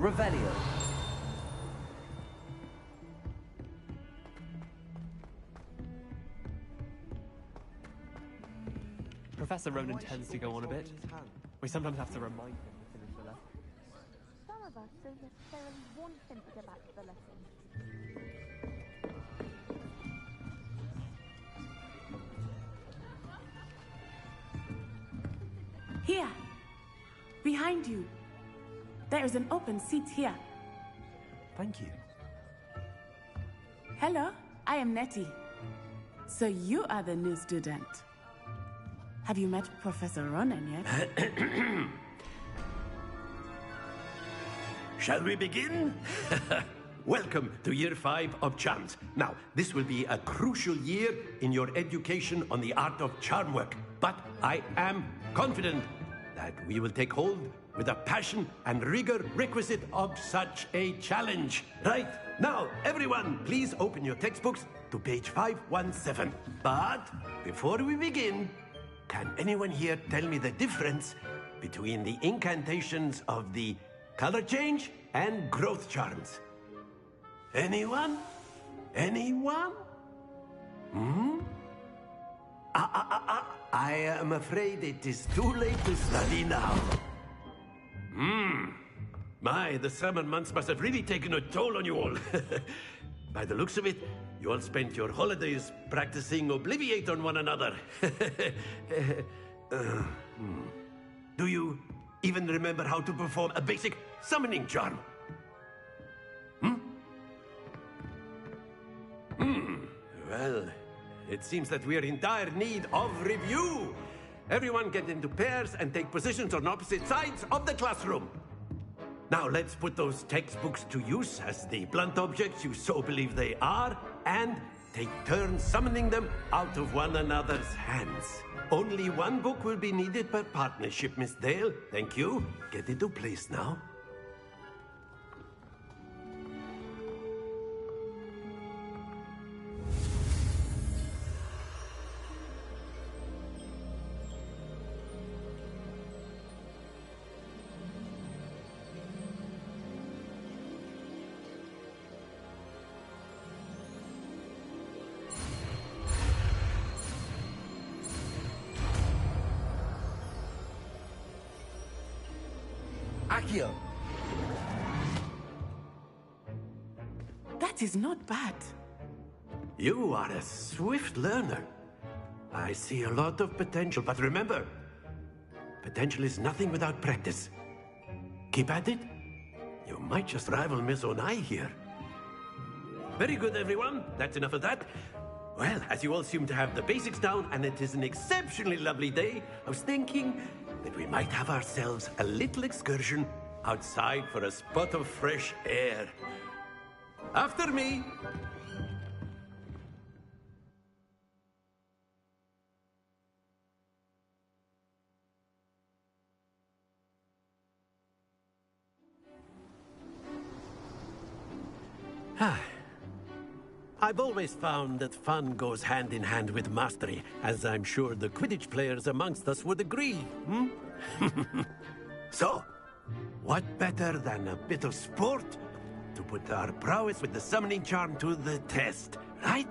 Revelio. Professor Ronan tends to go on a bit. We sometimes have to remind him to finish the lesson. Some of us don't necessarily want him to go back to the lesson. Here, behind you. There is an open seat here. Thank you. Hello, I am Nettie. So you are the new student. Have you met Professor Ronan yet? Shall we begin? Welcome to Year 5 of Charms. Now, this will be a crucial year in your education on the art of charm work. But I am confident that we will take hold with the passion and rigor requisite of such a challenge. Right, now, everyone, please open your textbooks to page 517. But before we begin, can anyone here tell me the difference between the incantations of the color change and growth charms? Anyone? Anyone? I am afraid it is too late to study now. My, the summer months must have really taken a toll on you all. By the looks of it, you all spent your holidays practicing Obliviate on one another. Do you even remember how to perform a basic summoning charm? Well, it seems that we are in dire need of review. Everyone get into pairs and take positions on opposite sides of the classroom. Now let's put those textbooks to use as the blunt objects you so believe they are, and take turns summoning them out of one another's hands. Only one book will be needed per partnership, Miss Dale. Thank you. Get into place now. Accio. That is not bad. You are a swift learner. I see a lot of potential, but remember, potential is nothing without practice. Keep at it. You might just rival Miss Onai here. Very good, everyone. That's enough of that. Well, as you all seem to have the basics down, and it is an exceptionally lovely day, I was thinking that we might have ourselves a little excursion outside for a spot of fresh air. After me. I've always found that fun goes hand in hand with mastery, as I'm sure the Quidditch players amongst us would agree. So, what better than a bit of sport to put our prowess with the summoning charm to the test, right?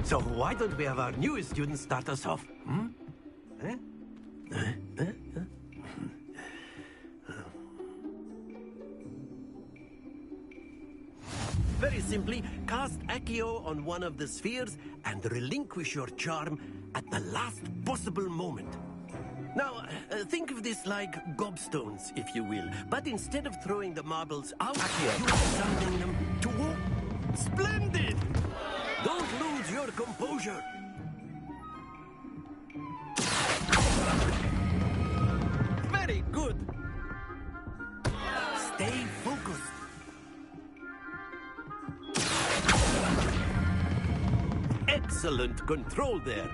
So why don't we have our newest student start us off? Very simply, cast Accio on one of the spheres and relinquish your charm at the last possible moment. Now, think of this like gobstones, if you will. But instead of throwing the marbles out, you are summoning them to walk. Splendid! Don't lose your composure. Very good. Stay focused. Excellent control there.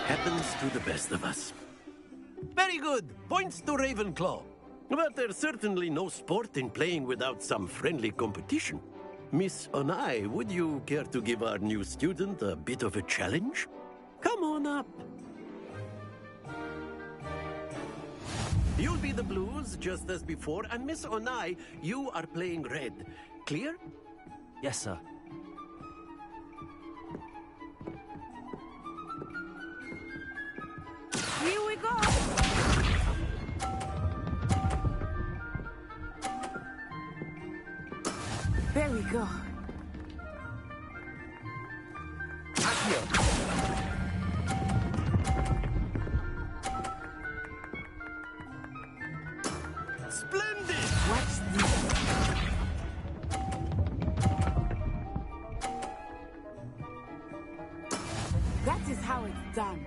Happens to the best of us. Very good. Points to Ravenclaw. But there's certainly no sport in playing without some friendly competition. Miss Onai, would you care to give our new student a bit of a challenge? Come on up. You'll be the blues, just as before, and Miss Onai, you are playing red. Clear? Yes, sir. Here we go! There we go. Accio. Splendid! Watch this. That is how it's done.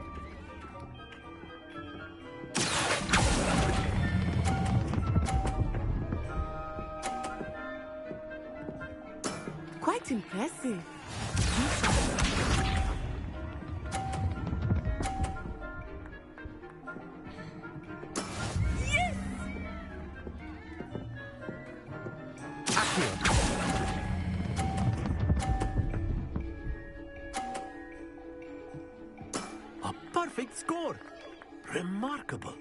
Quite impressive. Yes! Accio. A perfect score. Remarkable.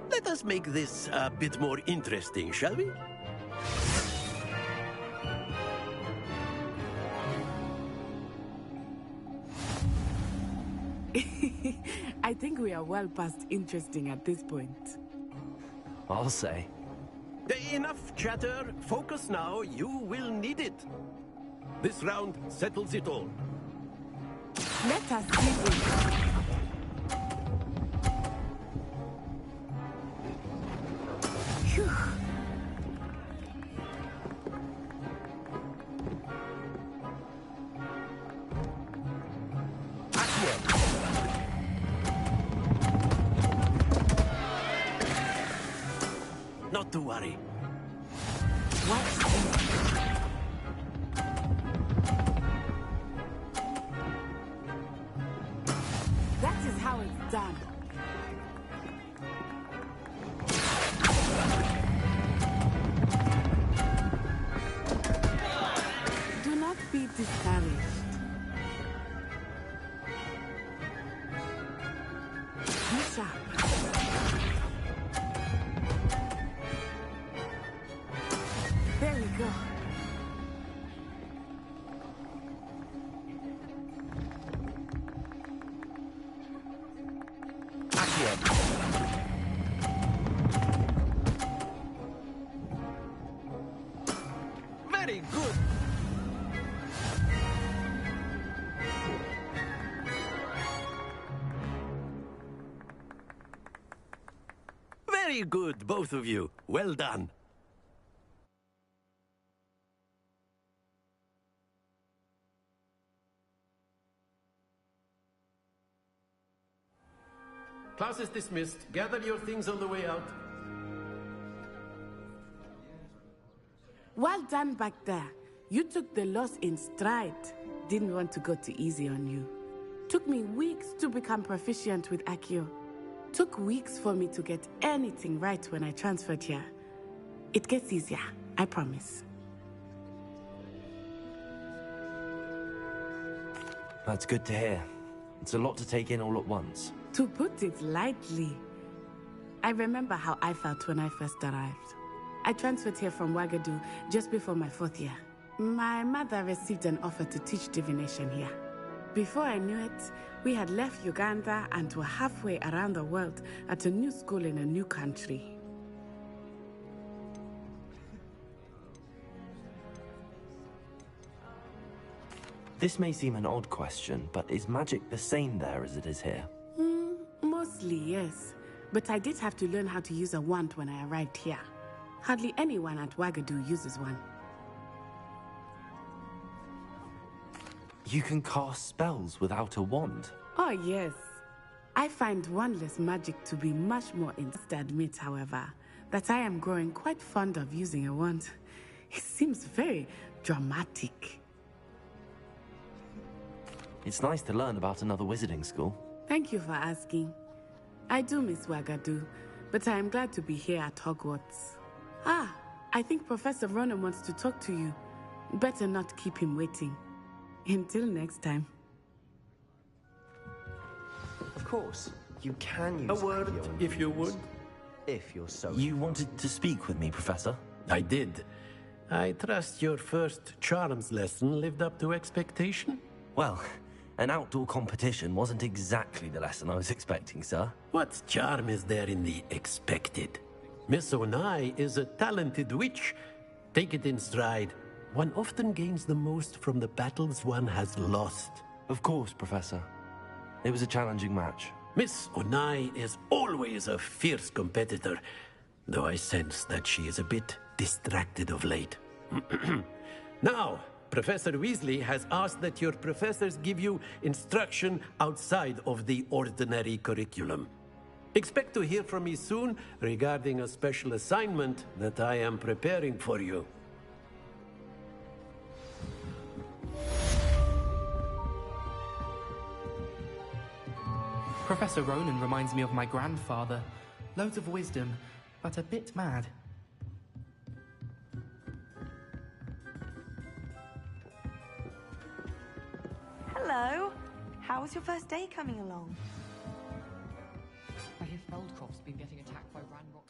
Let us make this a bit more interesting, shall we? I think we are well past interesting at this point. I'll say. Enough chatter. Focus now. You will need it. This round settles it all. Let us see this. Phew. Accio. Not to worry. Watch this. That is how it's done. Do not be discouraged. Be sharp. There we go. Accio. Very good. Very good, both of you. Well done. Class is dismissed. Gather your things on the way out. Well done back there. You took the loss in stride. Didn't want to go too easy on you. Took me weeks to become proficient with Accio. Took weeks for me to get anything right when I transferred here. It gets easier, I promise. That's good to hear. It's a lot to take in all at once. To put it lightly, I remember how I felt when I first arrived. I transferred here from Wagadu just before my 4th year. My mother received an offer to teach divination here. Before I knew it, we had left Uganda and were halfway around the world at a new school in a new country. This may seem an odd question, but is magic the same there as it is here? Mostly, yes. But I did have to learn how to use a wand when I arrived here. Hardly anyone at Wagadu uses one. You can cast spells without a wand. Oh, yes. I find wandless magic to be much more interesting. I must admit, however, that I am growing quite fond of using a wand. It seems very dramatic. It's nice to learn about another wizarding school. Thank you for asking. I do miss Wagadu, but I am glad to be here at Hogwarts. Ah, I think Professor Ronan wants to talk to you. Better not keep him waiting. Until next time. Of course, you can use A word, Accio and if you use- would. If you're so... You wanted to speak with me, Professor? I did. I trust your first charms lesson lived up to expectation? Well, an outdoor competition wasn't exactly the lesson I was expecting, sir. What charm is there in the expected? Miss Onai is a talented witch. Take it in stride. One often gains the most from the battles one has lost. Of course, Professor. It was a challenging match. Miss Onai is always a fierce competitor, though I sense that she is a bit distracted of late. Now, Professor Weasley has asked that your professors give you instruction outside of the ordinary curriculum. Expect to hear from me soon regarding a special assignment that I am preparing for you. Professor Ronan reminds me of my grandfather. Loads of wisdom, but a bit mad. Hello. How was your first day coming along? I hear Feldcroft's been getting attacked by Ranrock.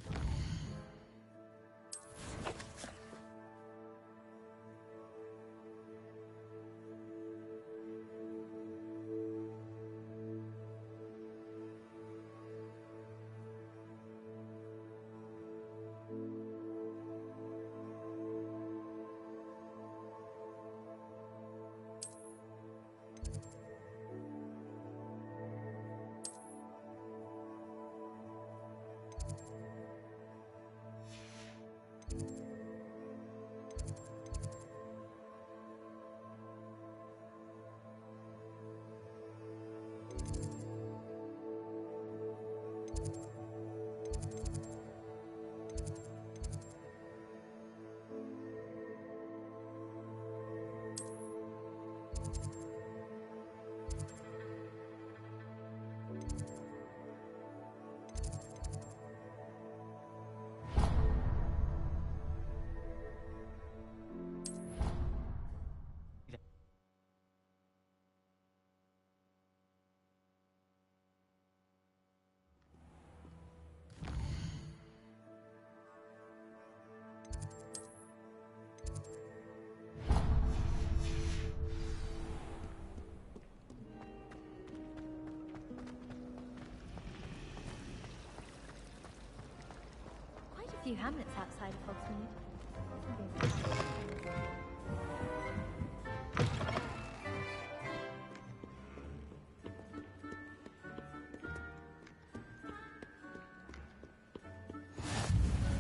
Quite a few hamlets outside of Hogsmeade.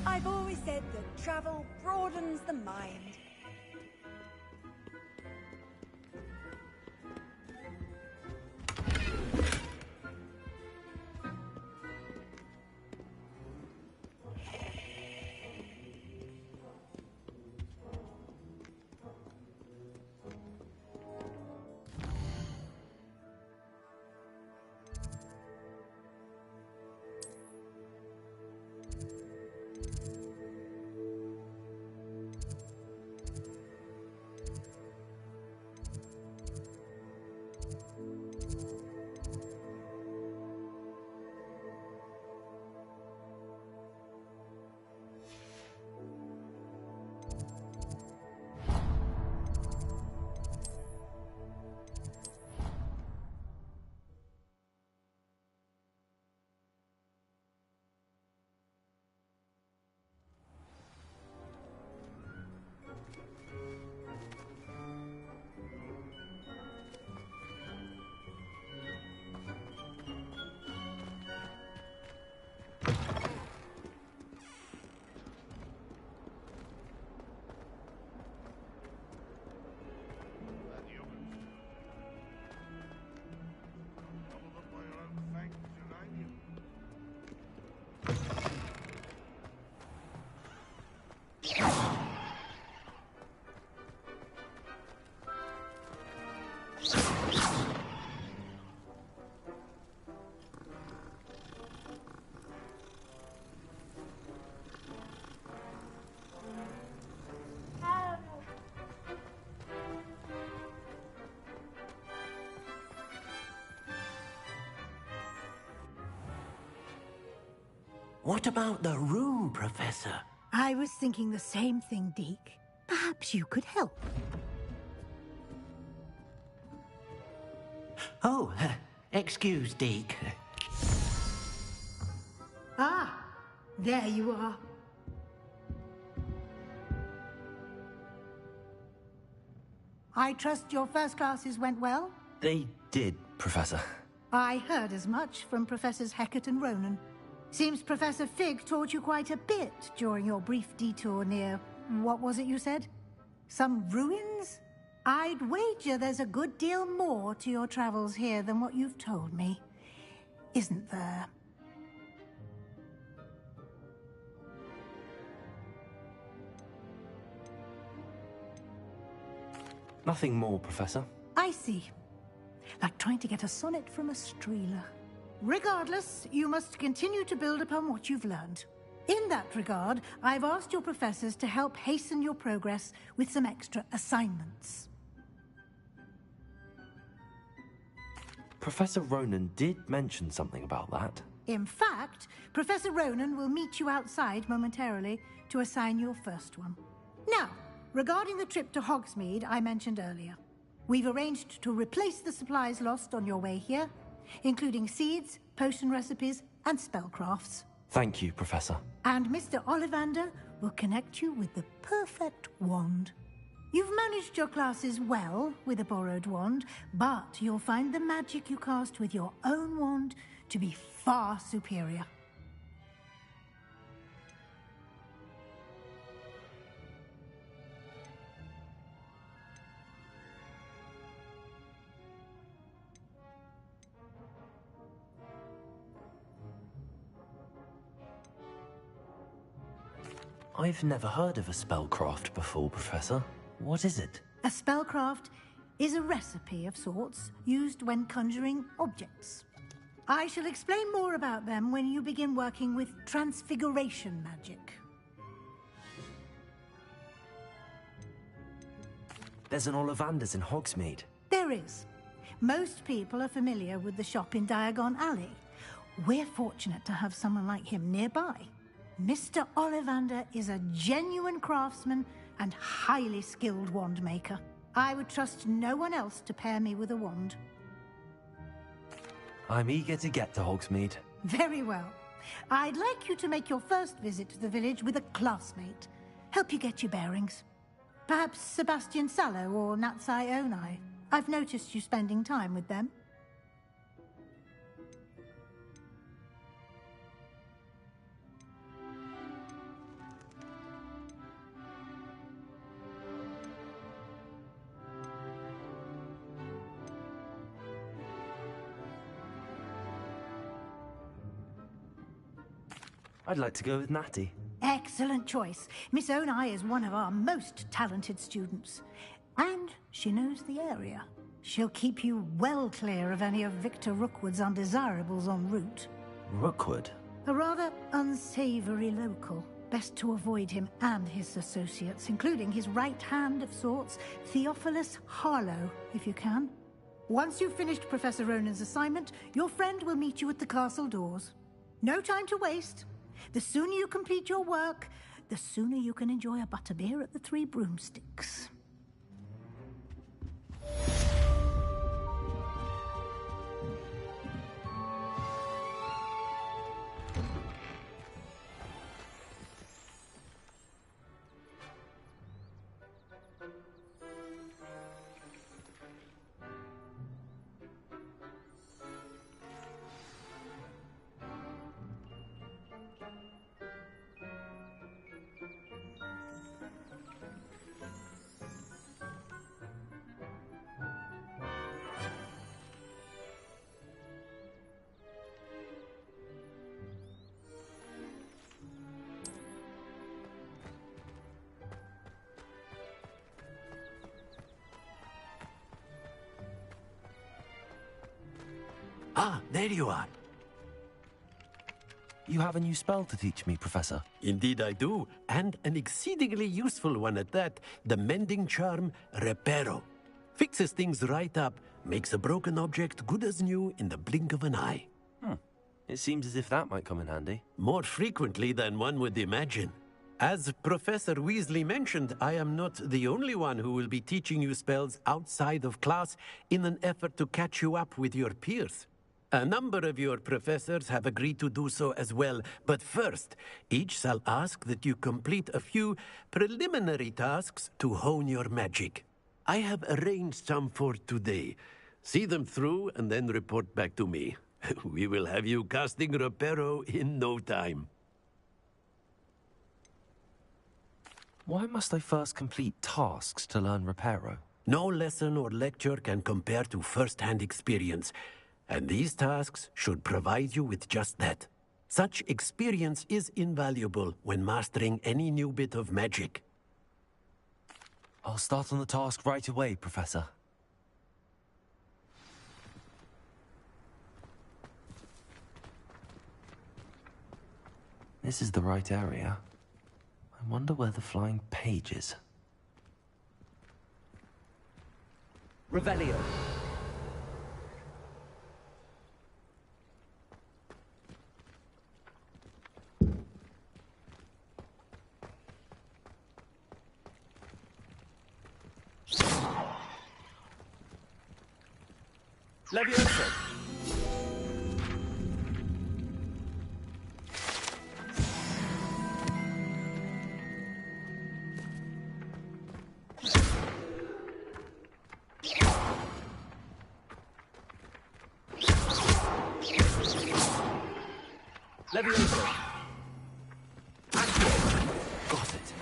I've always said that travel broadens the mind. What about the room, Professor? I was thinking the same thing, Deke. Perhaps you could help. Oh, excuse, Deke. Ah, there you are. I trust your first classes went well? They did, Professor. I heard as much from Professors Hecat and Ronan. Seems Professor Fig taught you quite a bit during your brief detour near... what was it you said? Some ruins? I'd wager there's a good deal more to your travels here than what you've told me. Isn't there? Nothing more, Professor. I see. Like trying to get a sonnet from a streeler. Regardless, you must continue to build upon what you've learned. In that regard, I've asked your professors to help hasten your progress with some extra assignments. Professor Ronan did mention something about that. In fact, Professor Ronan will meet you outside momentarily to assign your first one. Now, regarding the trip to Hogsmeade I mentioned earlier, we've arranged to replace the supplies lost on your way here, including seeds, potion recipes, and spellcrafts. Thank you, Professor. And Mr. Ollivander will connect you with the perfect wand. You've managed your classes well with a borrowed wand, but you'll find the magic you cast with your own wand to be far superior. I've never heard of a spellcraft before, Professor. What is it? A spellcraft is a recipe of sorts used when conjuring objects. I shall explain more about them when you begin working with transfiguration magic. There's an Ollivander's in Hogsmeade. There is. Most people are familiar with the shop in Diagon Alley. We're fortunate to have someone like him nearby. Mr. Ollivander is a genuine craftsman and highly skilled wand maker. I would trust no one else to pair me with a wand. I'm eager to get to Hogsmeade. Very well. I'd like you to make your first visit to the village with a classmate. Help you get your bearings. Perhaps Sebastian Sallow or Natsai Onai. I've noticed you spending time with them. I'd like to go with Natty. Excellent choice. Miss Onai is one of our most talented students. And she knows the area. She'll keep you well clear of any of Victor Rookwood's undesirables en route. Rookwood? A rather unsavory local. Best to avoid him and his associates, including his right hand of sorts, Theophilus Harlow, if you can. Once you've finished Professor Ronan's assignment, your friend will meet you at the castle doors. No time to waste. The sooner you complete your work, the sooner you can enjoy a butterbeer at the Three Broomsticks. Ah, there you are. You have a new spell to teach me, Professor. Indeed I do, and an exceedingly useful one at that. The mending charm, Reparo. Fixes things right up, makes a broken object good as new in the blink of an eye. It seems as if that might come in handy. More frequently than one would imagine. As Professor Weasley mentioned, I am not the only one who will be teaching you spells outside of class in an effort to catch you up with your peers. A number of your professors have agreed to do so as well, but first, each shall ask that you complete a few preliminary tasks to hone your magic. I have arranged some for today. See them through and then report back to me. We will have you casting Reparo in no time. Why must I first complete tasks to learn Reparo? No lesson or lecture can compare to first-hand experience, and these tasks should provide you with just that. Such experience is invaluable when mastering any new bit of magic. I'll start on the task right away, Professor. This is the right area. I wonder where the flying page is. Revelio. Leviosa. Leviosa. Got it.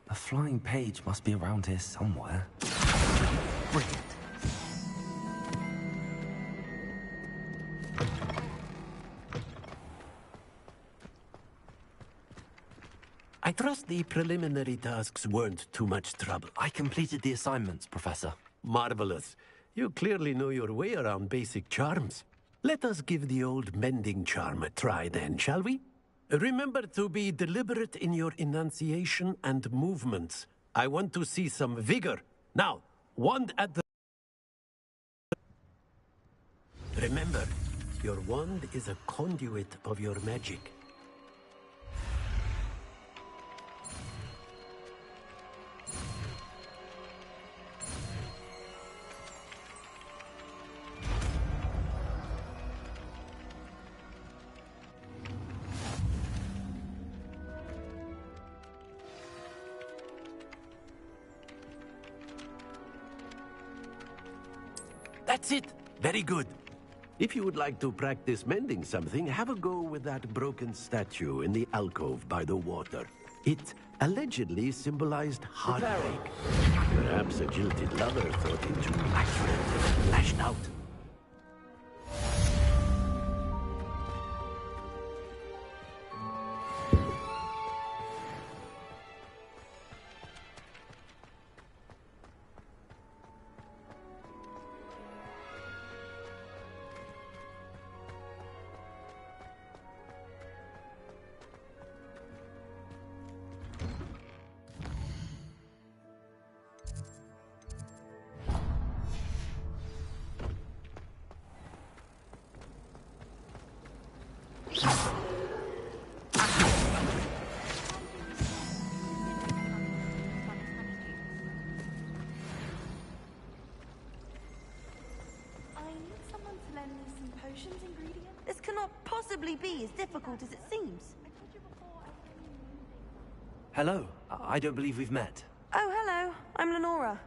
A flying page must be around here somewhere. Brilliant. I trust the preliminary tasks weren't too much trouble. I completed the assignments, Professor. Marvelous. You clearly know your way around basic charms. Let us give the old mending charm a try then, shall we? Remember to be deliberate in your enunciation and movements. I want to see some vigor. Now, wand at the... Remember, your wand is a conduit of your magic. That's it. Very good. If you would like to practice mending something, have a go with that broken statue in the alcove by the water. It allegedly symbolized heartbreak. Perhaps a jilted lover thought it too accurate and lashed out. This cannot possibly be as difficult as it seems. Hello. I don't believe we've met. Oh, hello. I'm Lenora.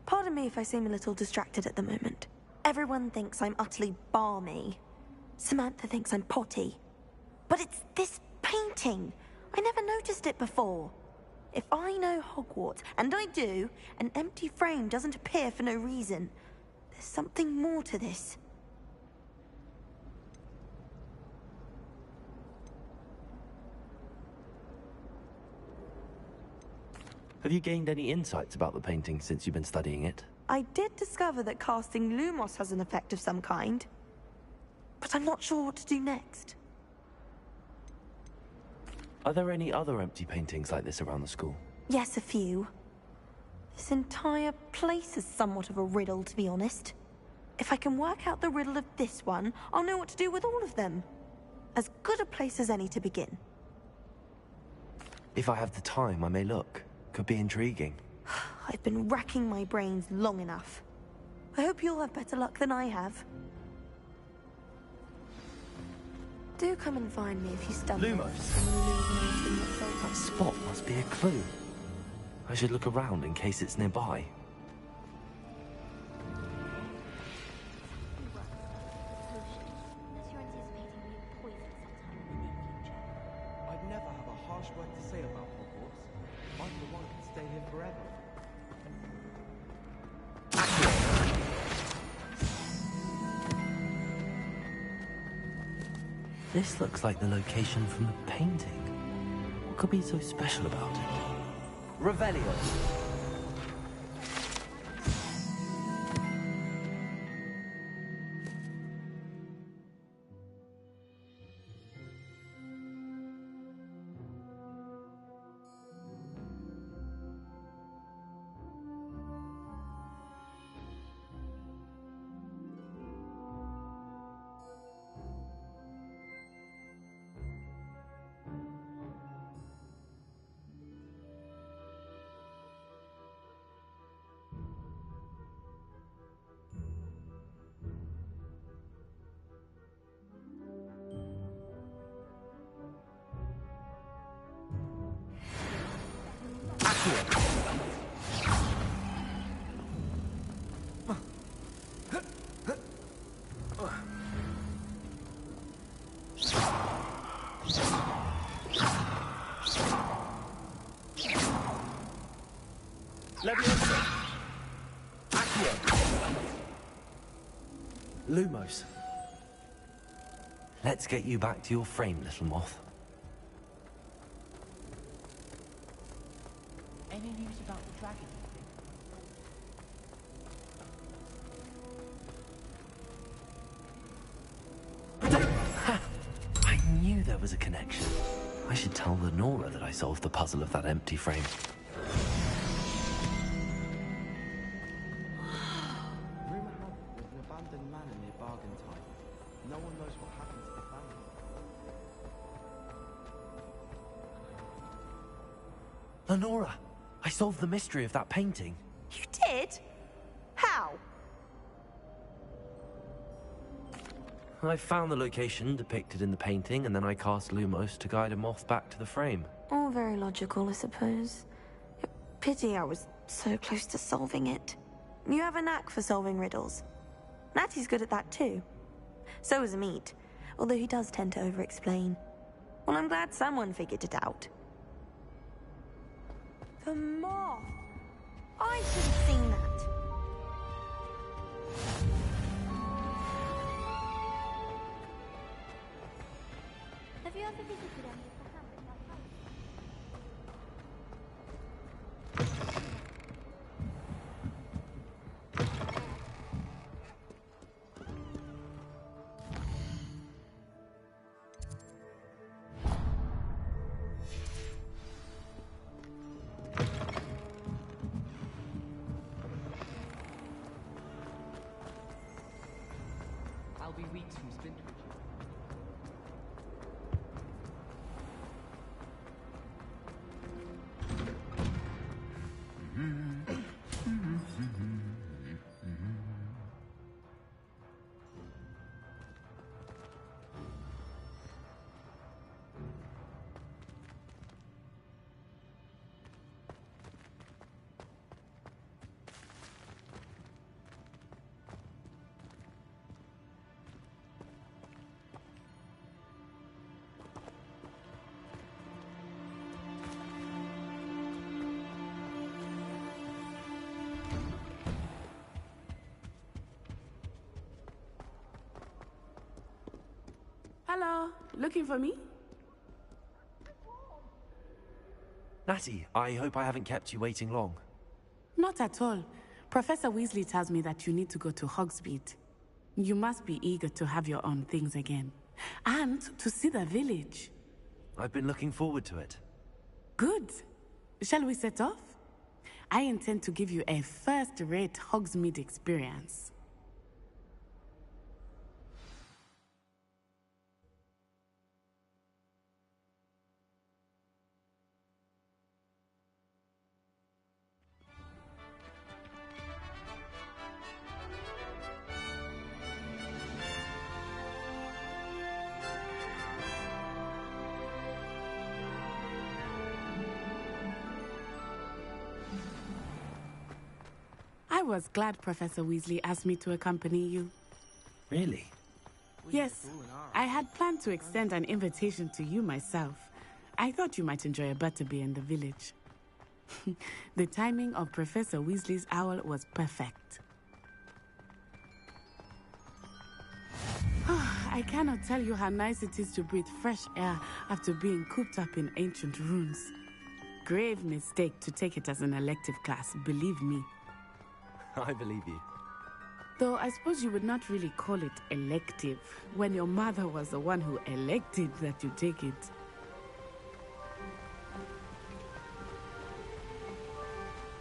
Pardon me if I seem a little distracted at the moment. Everyone thinks I'm utterly balmy. Samantha thinks I'm potty. But it's this painting. I never noticed it before. If I know Hogwarts, and I do, an empty frame doesn't appear for no reason. There's something more to this. Have you gained any insights about the painting since you've been studying it? I did discover that casting Lumos has an effect of some kind. But I'm not sure what to do next. Are there any other empty paintings like this around the school? Yes, a few. This entire place is somewhat of a riddle, to be honest. If I can work out the riddle of this one, I'll know what to do with all of them. As good a place as any to begin. If I have the time, I may look. Could be intriguing. I've been racking my brains long enough. I hope you'll have better luck than I have. Do come and find me if you stumble. Lumos. That spot must be a clue. I should look around in case it's nearby. I'd never have a harsh word to say about Hogwarts. I'm the one who can stay here forever. This looks like the location from the painting. What could be so special about it? Revelio. Lumos. Let's get you back to your frame, little moth. Any news about the dragon? I knew there was a connection. I should tell Lenora that I solved the puzzle of that empty frame. Rumor had it there's an abandoned manor near Bargain Time. No one knows what happened to the family. Lenora, I solved the mystery of that painting. You did? How? I found the location depicted in the painting, and then I cast Lumos to guide a moth back to the frame. All very logical, I suppose. Pity I was so close to solving it. You have a knack for solving riddles. Natty's good at that too. So is Amit, although he does tend to over-explain. Well, I'm glad someone figured it out. The moth! I should have seen that. Have you ever visited any of the hamlets outside? I'll be weeks from Splinteridge. Hello, looking for me? Natty, I hope I haven't kept you waiting long. Not at all. Professor Weasley tells me that you need to go to Hogsmeade. You must be eager to have your own things again. And to see the village. I've been looking forward to it. Good. Shall we set off? I intend to give you a first-rate Hogsmeade experience. I was glad Professor Weasley asked me to accompany you. Really? Yes, I had planned to extend an invitation to you myself. I thought you might enjoy a butterbeer in the village. The timing of Professor Weasley's owl was perfect. I cannot tell you how nice it is to breathe fresh air after being cooped up in ancient ruins. Grave mistake to take it as an elective class, believe me. I believe you. Though I suppose you would not really call it elective when your mother was the one who elected that you take it.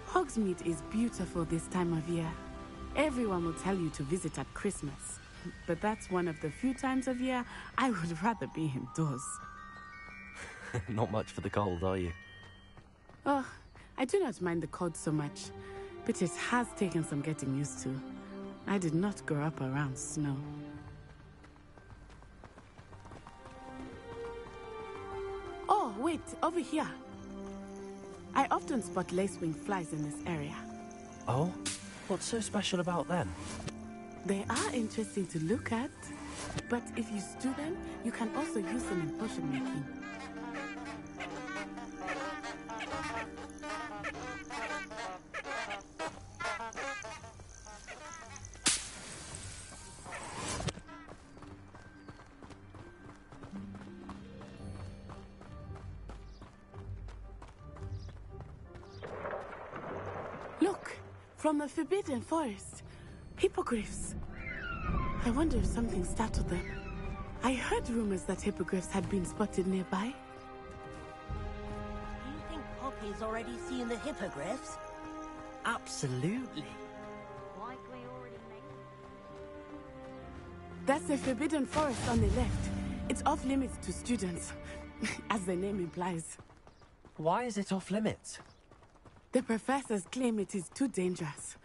Hogsmeade is beautiful this time of year. Everyone will tell you to visit at Christmas, but that's one of the few times of year I would rather be indoors. Not much for the cold, are you? Oh, I do not mind the cold so much, but it has taken some getting used to. I did not grow up around snow. Oh, wait, over here. I often spot lacewing flies in this area. Oh? What's so special about them? They are interesting to look at, but if you stew them, you can also use them in potion making. Look, from the Forbidden Forest, hippogriffs. I wonder if something startled them. I heard rumors that hippogriffs had been spotted nearby. Do you think Poppy's already seen the hippogriffs? Absolutely. Like we already made. That's the Forbidden Forest on the left. It's off limits to students, as the name implies. Why is it off limits? The professors claim it is too dangerous.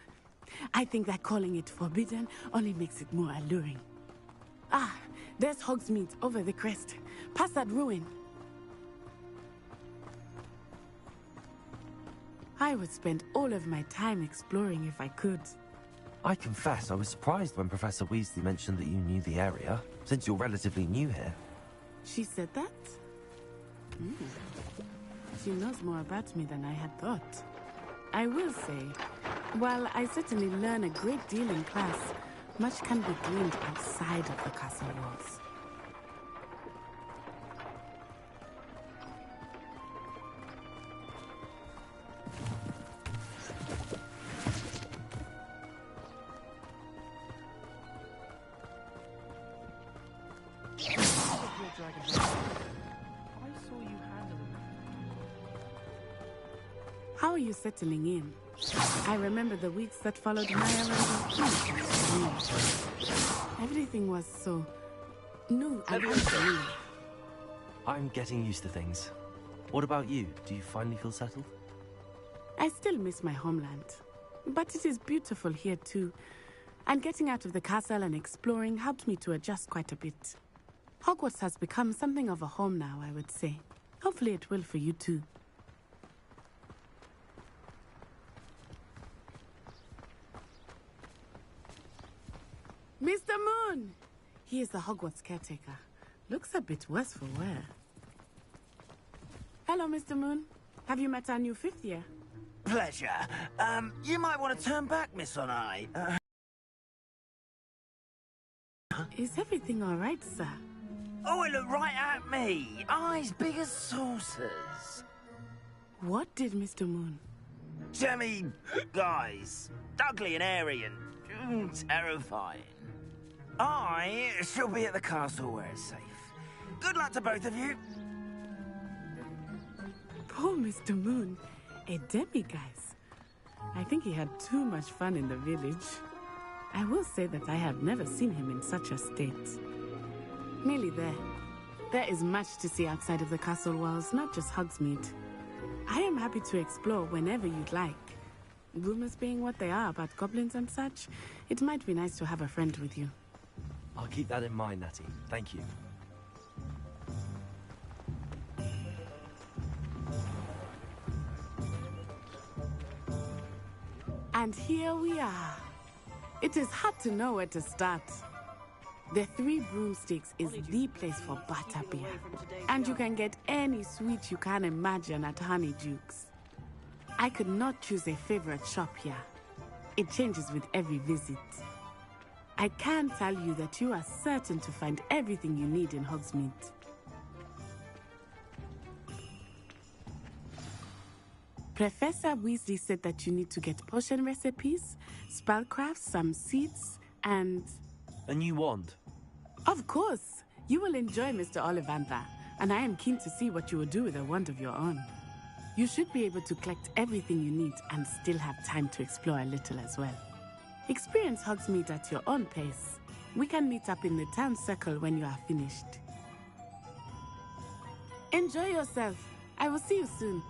I think that calling it forbidden only makes it more alluring. Ah, there's Hogsmeade over the crest. Past that ruin. I would spend all of my time exploring if I could. I confess I was surprised when Professor Weasley mentioned that you knew the area, since you're relatively new here. She said that? She knows more about me than I had thought. I will say, while I certainly learn a great deal in class, much can be gleaned outside of the castle walls. How are you settling in? I remember the weeks that followed my arrival. Everything was so new and unfamiliar. I'm getting used to things. What about you? Do you finally feel settled? I still miss my homeland, but it is beautiful here too. And getting out of the castle and exploring helped me to adjust quite a bit. Hogwarts has become something of a home now, I would say. Hopefully it will for you too. Mr. Moon! He is the Hogwarts caretaker. Looks a bit worse for wear. Hello, Mr. Moon. Have you met our new fifth year? Pleasure. You might want to turn back, Miss Onai. Is everything all right, sir? Oh, it looked right at me. Eyes big as saucers. What did Mr. Moon? Jemmy, guys. Ugly and airy and terrifying. I shall be at the castle where it's safe. Good luck to both of you. Poor Mr. Moon. A demiguise? I think he had too much fun in the village. I will say that I have never seen him in such a state. Merely there. There is much to see outside of the castle walls, not just Hogsmeade. I am happy to explore whenever you'd like. Rumors being what they are about goblins and such, it might be nice to have a friend with you. I'll keep that in mind, Natty. Thank you. And here we are. It is hard to know where to start. The Three Broomsticks is the place for butterbeer. And you can get any sweet you can imagine at Honeydukes. I could not choose a favorite shop here. It changes with every visit. I can tell you that you are certain to find everything you need in Hogsmeade. Professor Weasley said that you need to get potion recipes, spellcrafts, some seeds, and... A new wand? Of course! You will enjoy Mr. Ollivander, and I am keen to see what you will do with a wand of your own. You should be able to collect everything you need and still have time to explore a little as well. Experience Hogsmeade at your own pace. We can meet up in the town circle when you are finished. Enjoy yourself. I will see you soon.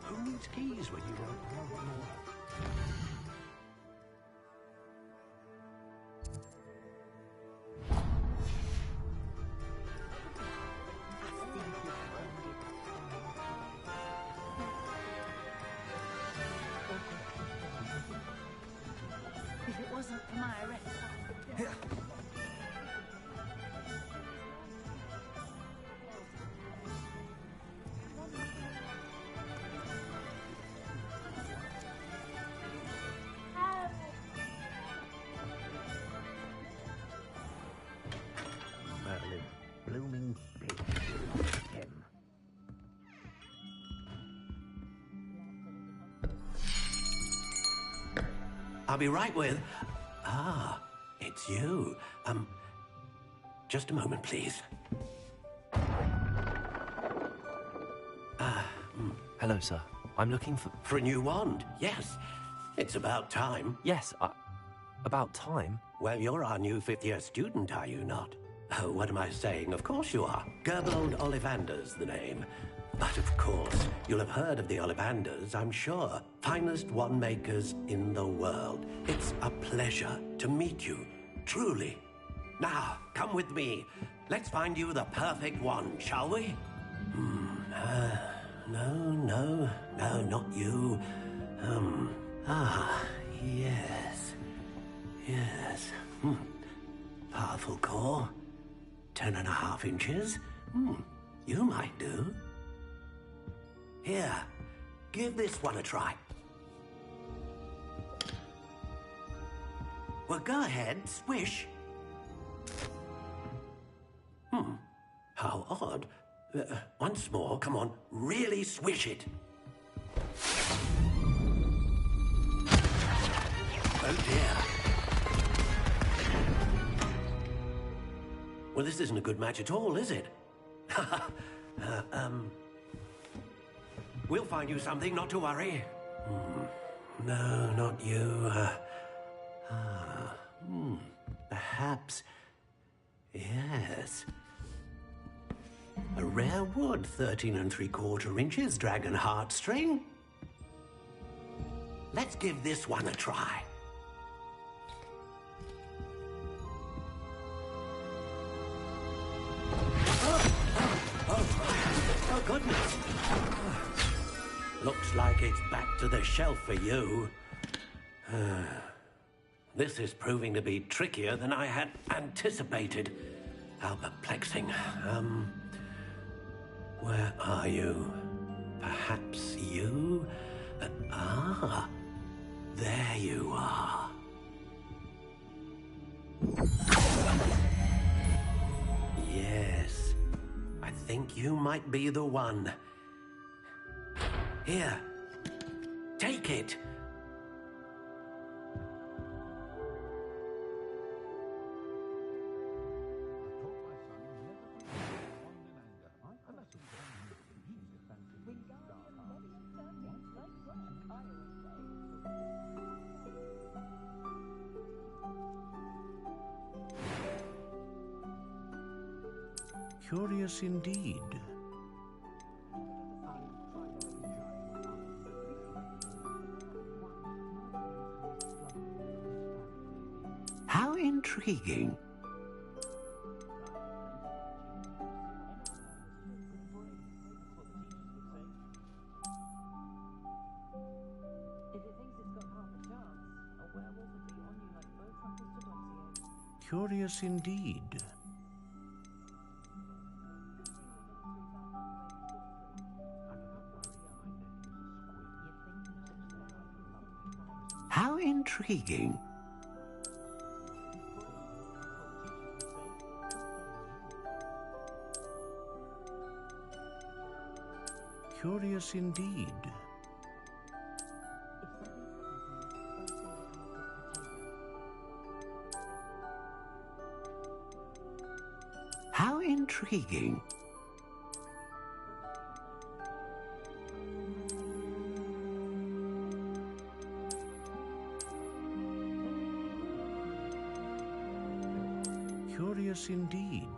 Who needs keys when you want If it wasn't for my arrest... Merlin, blooming big him. I'll be right with... Ah, it's you. Just a moment, please. Hello, sir. I'm looking for... For a new wand, yes. It's about time. Yes, about time? Well, you're our new fifth-year student, are you not? Oh, what am I saying? Of course you are. Gerbold Ollivander's the name. But of course, you'll have heard of the Ollivanders, I'm sure. Finest wand makers in the world. It's a pleasure to meet you, truly. Now, come with me. Let's find you the perfect wand, shall we? No, not you. Yes. Powerful core. 10.5 inches. You might do. Here, give this one a try. Well, go ahead, swish. How odd. Once more, come on, really swish it. Oh dear. Well, this isn't a good match at all, is it? We'll find you something, not to worry. No, not you. Perhaps... Yes. A rare wood, 13 3/4 inches, dragon heartstring. Let's give this one a try. Oh, goodness. Looks like it's back to the shelf for you. This is proving to be trickier than I had anticipated. How perplexing. Where are you? Perhaps you? There you are. Yes, I think you might be the one. Here, take it. Curious indeed. How intriguing. Curious indeed. How intriguing. Curious indeed. How intriguing. Curious indeed.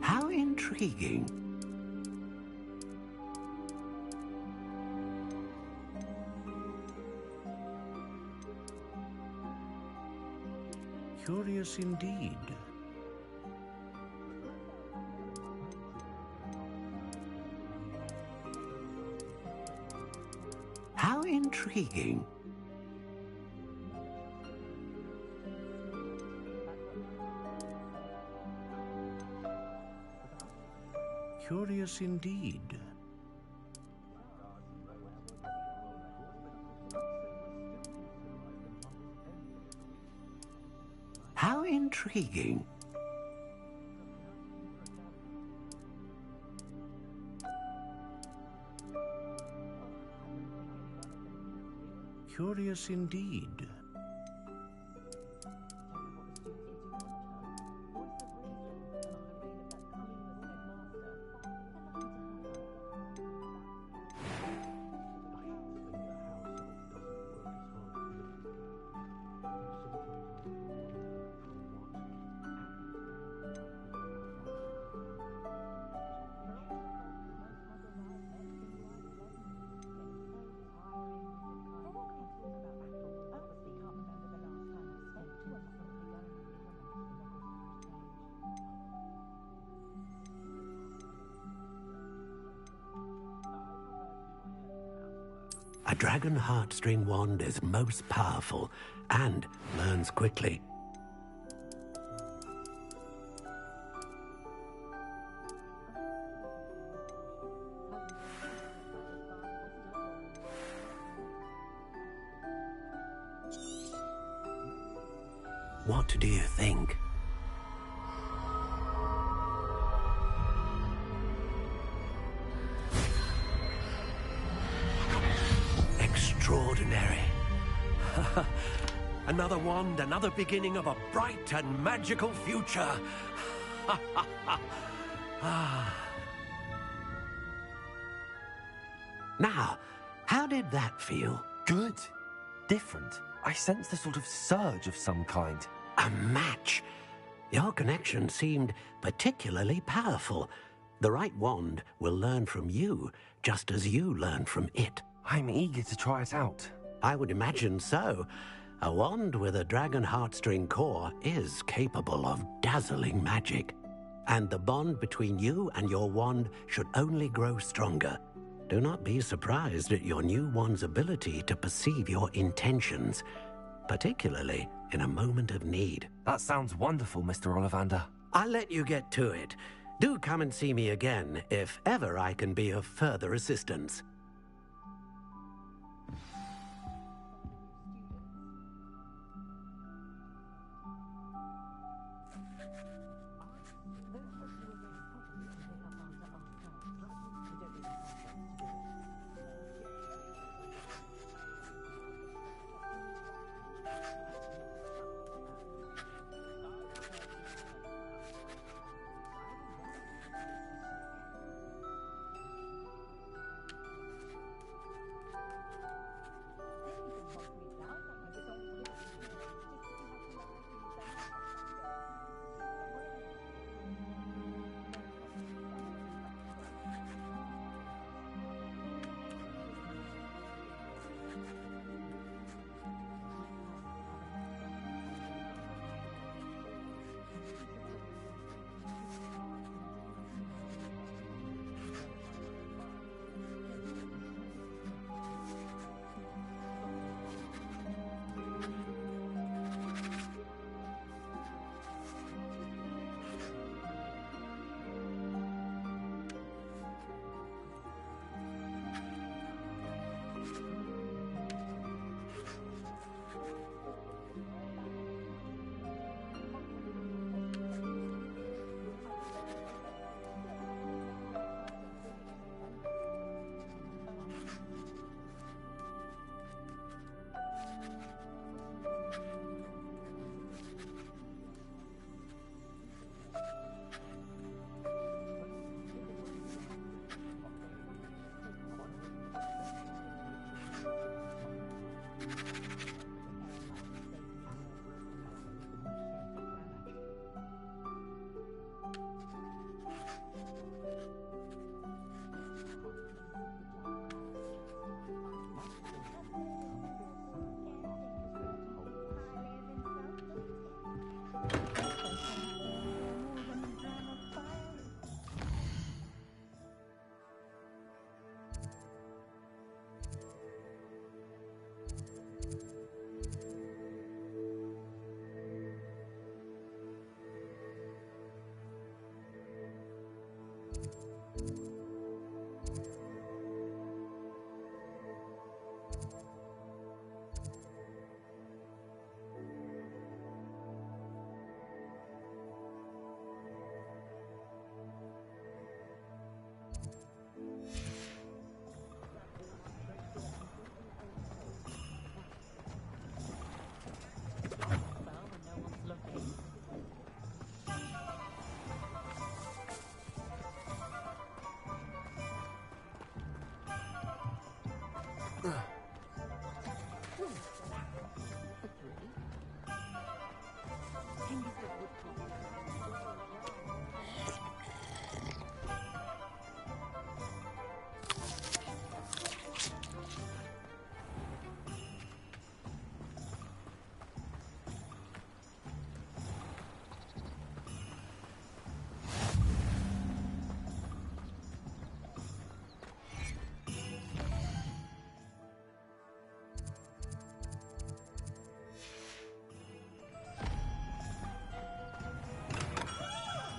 How intriguing. Curious indeed. How intriguing. Curious indeed. How intriguing. Curious indeed. A dragon heartstring wand is most powerful and learns quickly. What do you think? Another wand, another beginning of a bright and magical future. Now, how did that feel? Good. Different. I sensed a sort of surge of some kind. A match. Your connection seemed particularly powerful. The right wand will learn from you, just as you learn from it. I'm eager to try it out. I would imagine so. A wand with a dragon heartstring core is capable of dazzling magic. And the bond between you and your wand should only grow stronger. Do not be surprised at your new wand's ability to perceive your intentions, particularly in a moment of need. That sounds wonderful, Mr. Ollivander. I'll let you get to it. Do come and see me again if ever I can be of further assistance.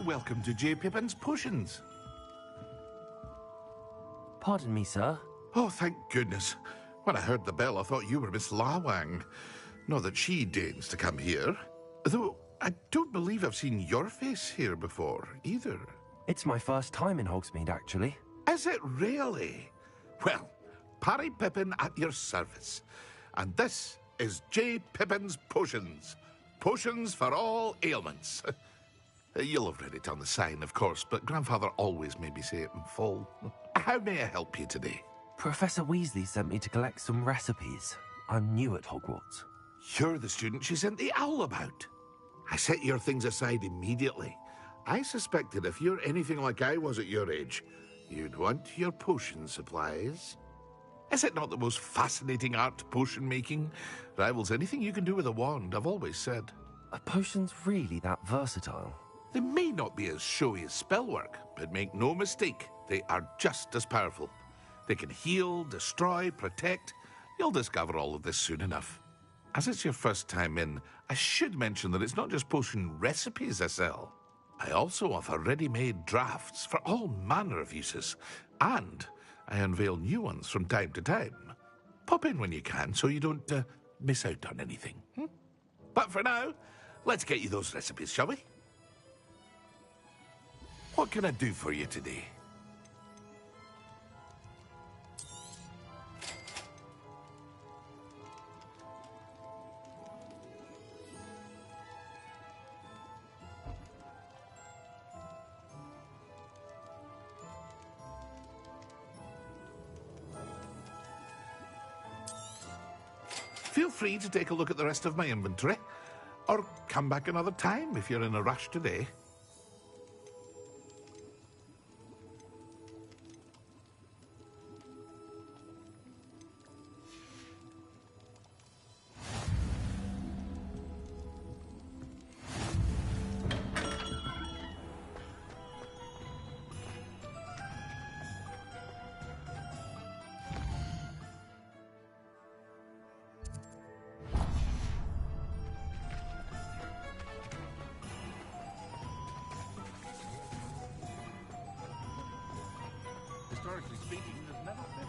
Welcome to J. Pippin's Potions. Pardon me, sir. Oh, thank goodness. When I heard the bell, I thought you were Miss Lawang. Not that she deigns to come here. Though, I don't believe I've seen your face here before, either. It's my first time in Hogsmeade, actually. Is it really? Well, Parry Pippin at your service. And this is J. Pippin's Potions. Potions for all ailments. You'll have read it on the sign, of course, but Grandfather always made me say it in full. How may I help you today? Professor Weasley sent me to collect some recipes. I'm new at Hogwarts. You're the student she sent the owl about. I set your things aside immediately. I suspected if you're anything like I was at your age, you'd want your potion supplies. Is it not the most fascinating art, potion making? Rivals anything you can do with a wand, I've always said. Are potions really that versatile? They may not be as showy as spellwork, but make no mistake, they are just as powerful. They can heal, destroy, protect. You'll discover all of this soon enough. As it's your first time in, I should mention that it's not just potion recipes I sell. I also offer ready-made drafts for all manner of uses, and I unveil new ones from time to time. Pop in when you can so you don't miss out on anything. But for now, let's get you those recipes, shall we? What can I do for you today? Feel free to take a look at the rest of my inventory, or come back another time if you're in a rush today. Historically speaking, there's never been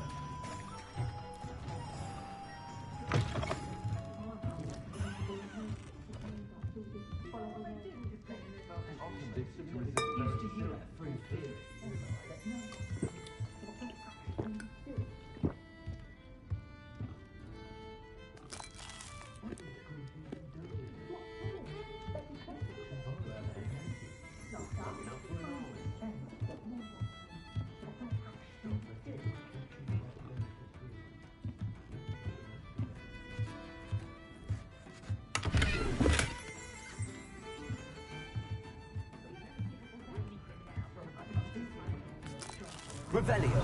Revelio.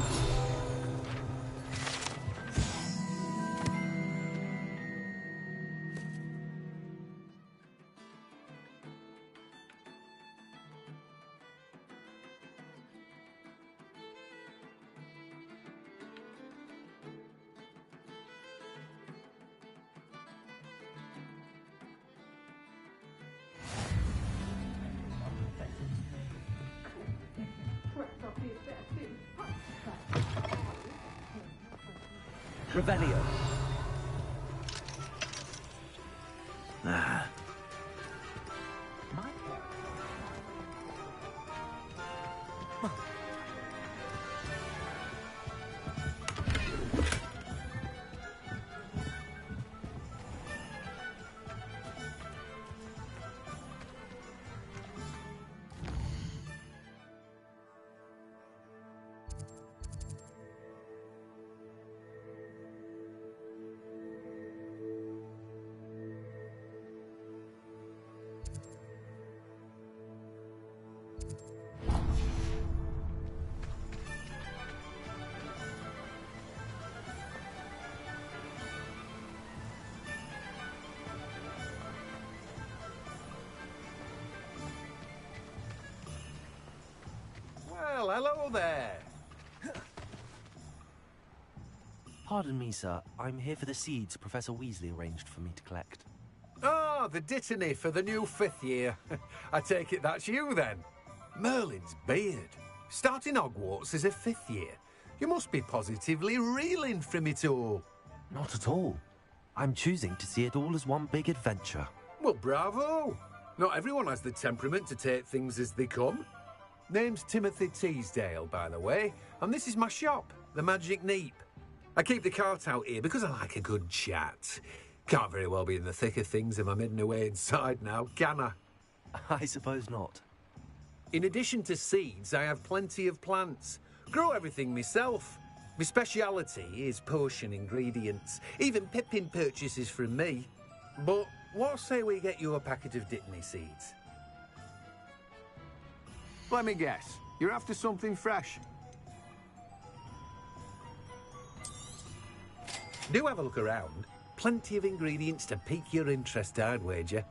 Revelio. Ah. Well, hello there. Pardon me, sir. I'm here for the seeds Professor Weasley arranged for me to collect. Ah, the dittany for the new 5th year. I take it that's you, then. Merlin's beard. Starting Hogwarts as a 5th year. You must be positively reeling from it all. Not at all. I'm choosing to see it all as one big adventure. Well, bravo. Not everyone has the temperament to take things as they come. Name's Timothy Teasdale, by the way, and this is my shop, the Magic Neep. I keep the cart out here because I like a good chat. Can't very well be in the thick of things if I'm hidden away inside now, can I? I suppose not. In addition to seeds, I have plenty of plants. Grow everything myself. My speciality is potion ingredients. Even Pippin purchases from me. But what say we get you a packet of Dittany seeds? Let me guess. You're after something fresh. Do have a look around. Plenty of ingredients to pique your interest, I'd wager.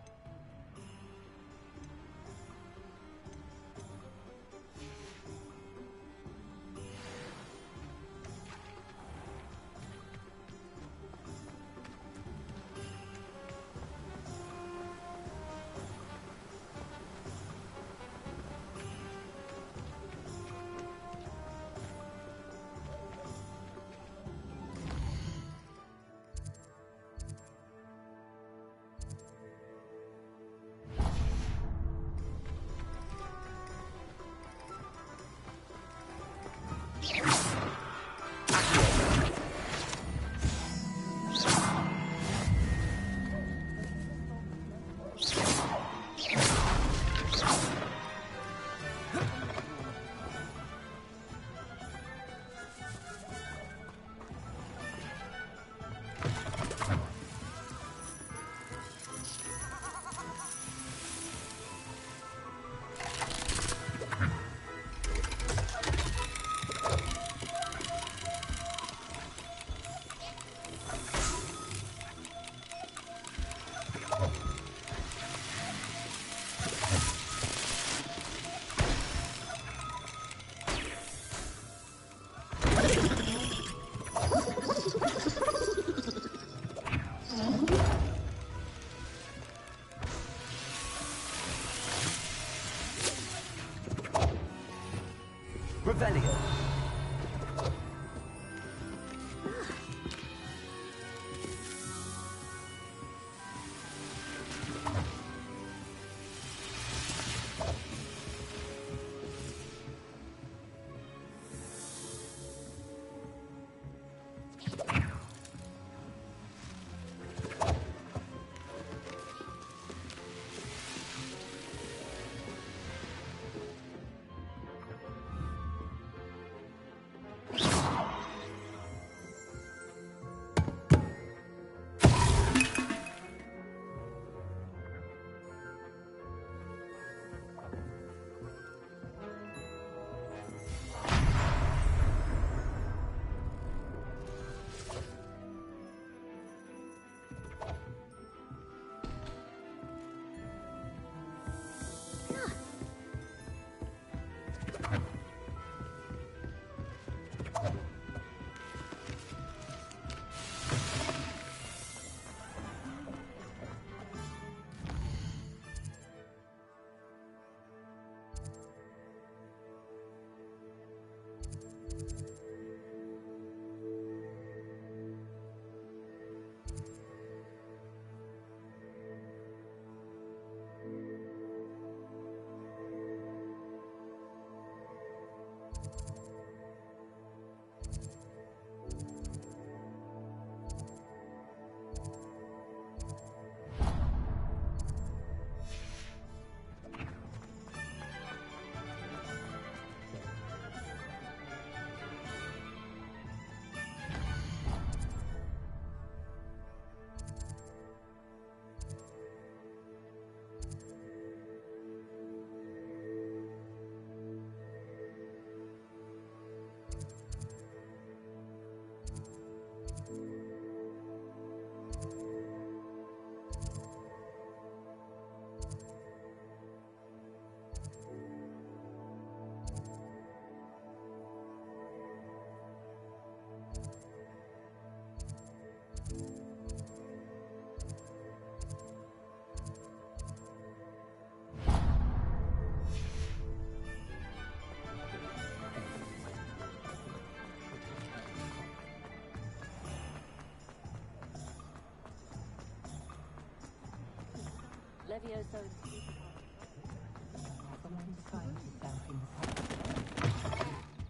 Revelio.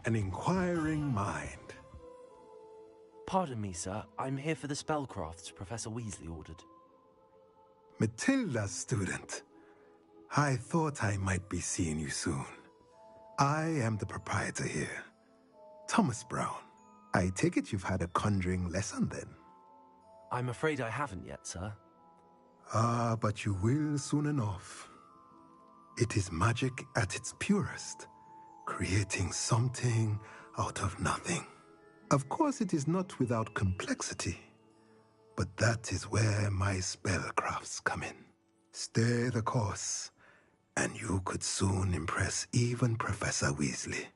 An inquiring mind. Pardon me, sir. I'm here for the spellcrafts Professor Weasley ordered. Matilda's student. I thought I might be seeing you soon. I am the proprietor here, Thomas Brown. I take it you've had a conjuring lesson then? I'm afraid I haven't yet, sir. Ah, but you will soon enough. It is magic at its purest, creating something out of nothing. Of course, it is not without complexity, but that is where my spellcrafts come in. Stay the course, and you could soon impress even Professor Weasley.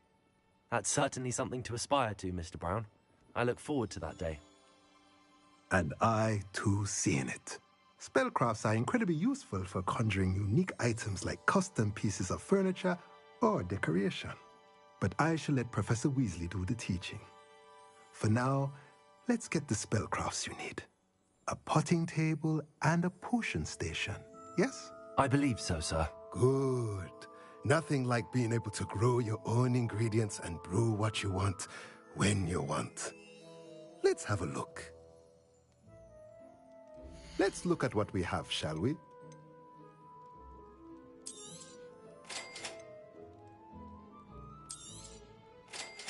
That's certainly something to aspire to, Mr. Brown. I look forward to that day. And I, too, seeing it. Spellcrafts are incredibly useful for conjuring unique items like custom pieces of furniture or decoration. But I shall let Professor Weasley do the teaching. For now, let's get the spellcrafts you need. A potting table and a potion station, yes? I believe so, sir. Good. Nothing like being able to grow your own ingredients and brew what you want when you want. Let's have a look. Let's look at what we have, shall we?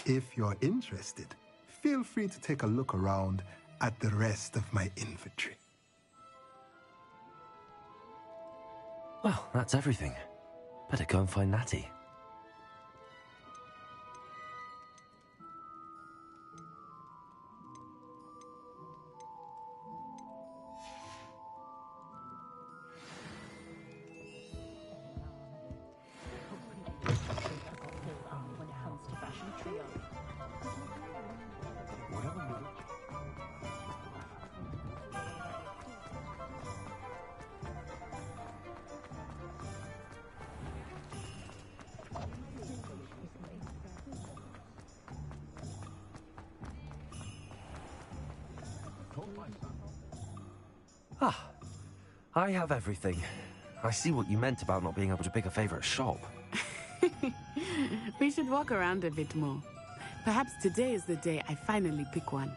If you're interested, feel free to take a look around at the rest of my inventory. Well, that's everything. Better go and find Natty. Ah, I have everything. I see what you meant about not being able to pick a favorite shop. We should walk around a bit more. Perhaps today is the day I finally pick one.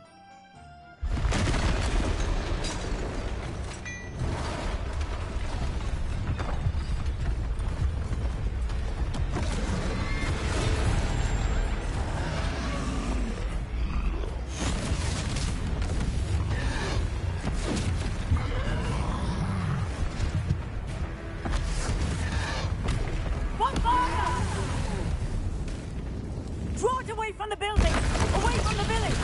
Draw it away from the building! Away from the village!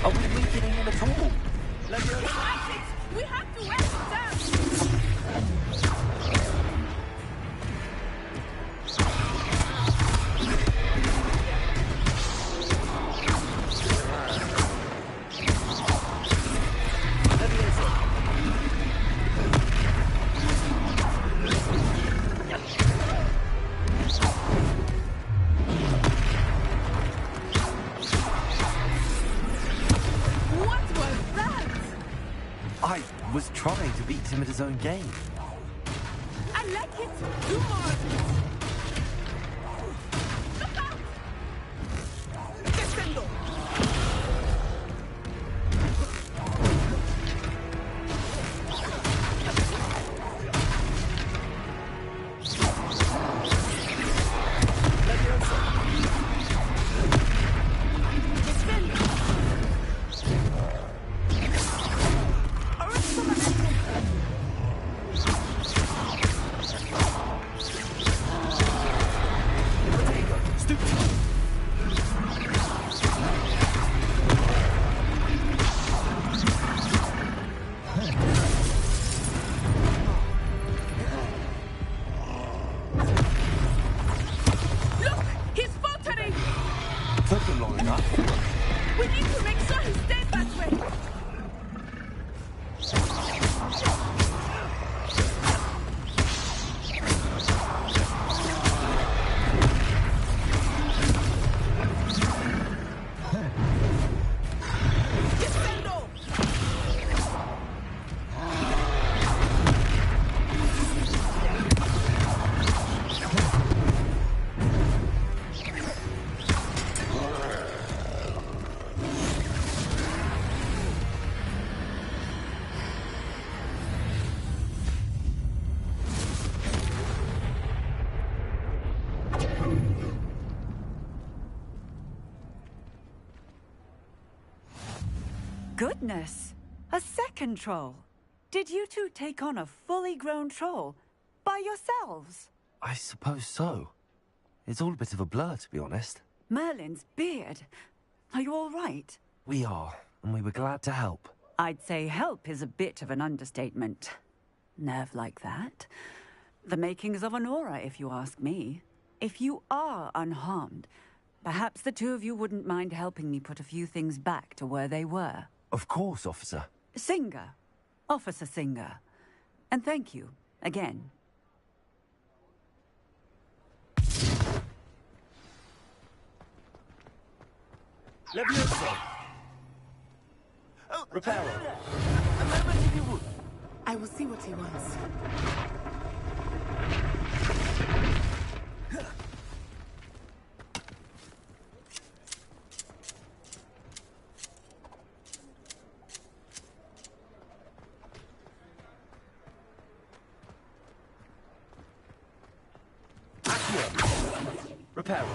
Are we weakening him at all? We have to wear it down! What was that? I was trying to beat him at his own game. I like it. Do more of it. Look out! Descendo! Goodness! A second troll! Did you two take on a fully grown troll? By yourselves? I suppose so. It's all a bit of a blur, to be honest. Merlin's beard. Are you all right? We are, and we were glad to help. I'd say help is a bit of an understatement. Nerve like that. The makings of an aura, if you ask me. If you are unharmed, perhaps the two of you wouldn't mind helping me put a few things back to where they were. Of course, officer. Singer. Officer Singer. And thank you, again. Levioso! Oh, Reparo! A moment if you would. I will see what he wants. Reparo!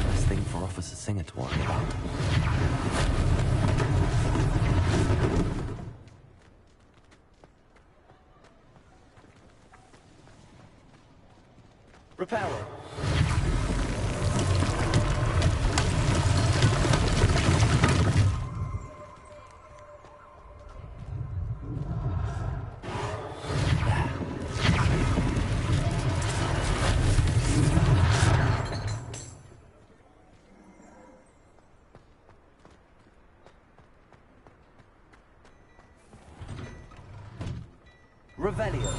Best thing for Officer Singer to worry about. Reparo! Revelio.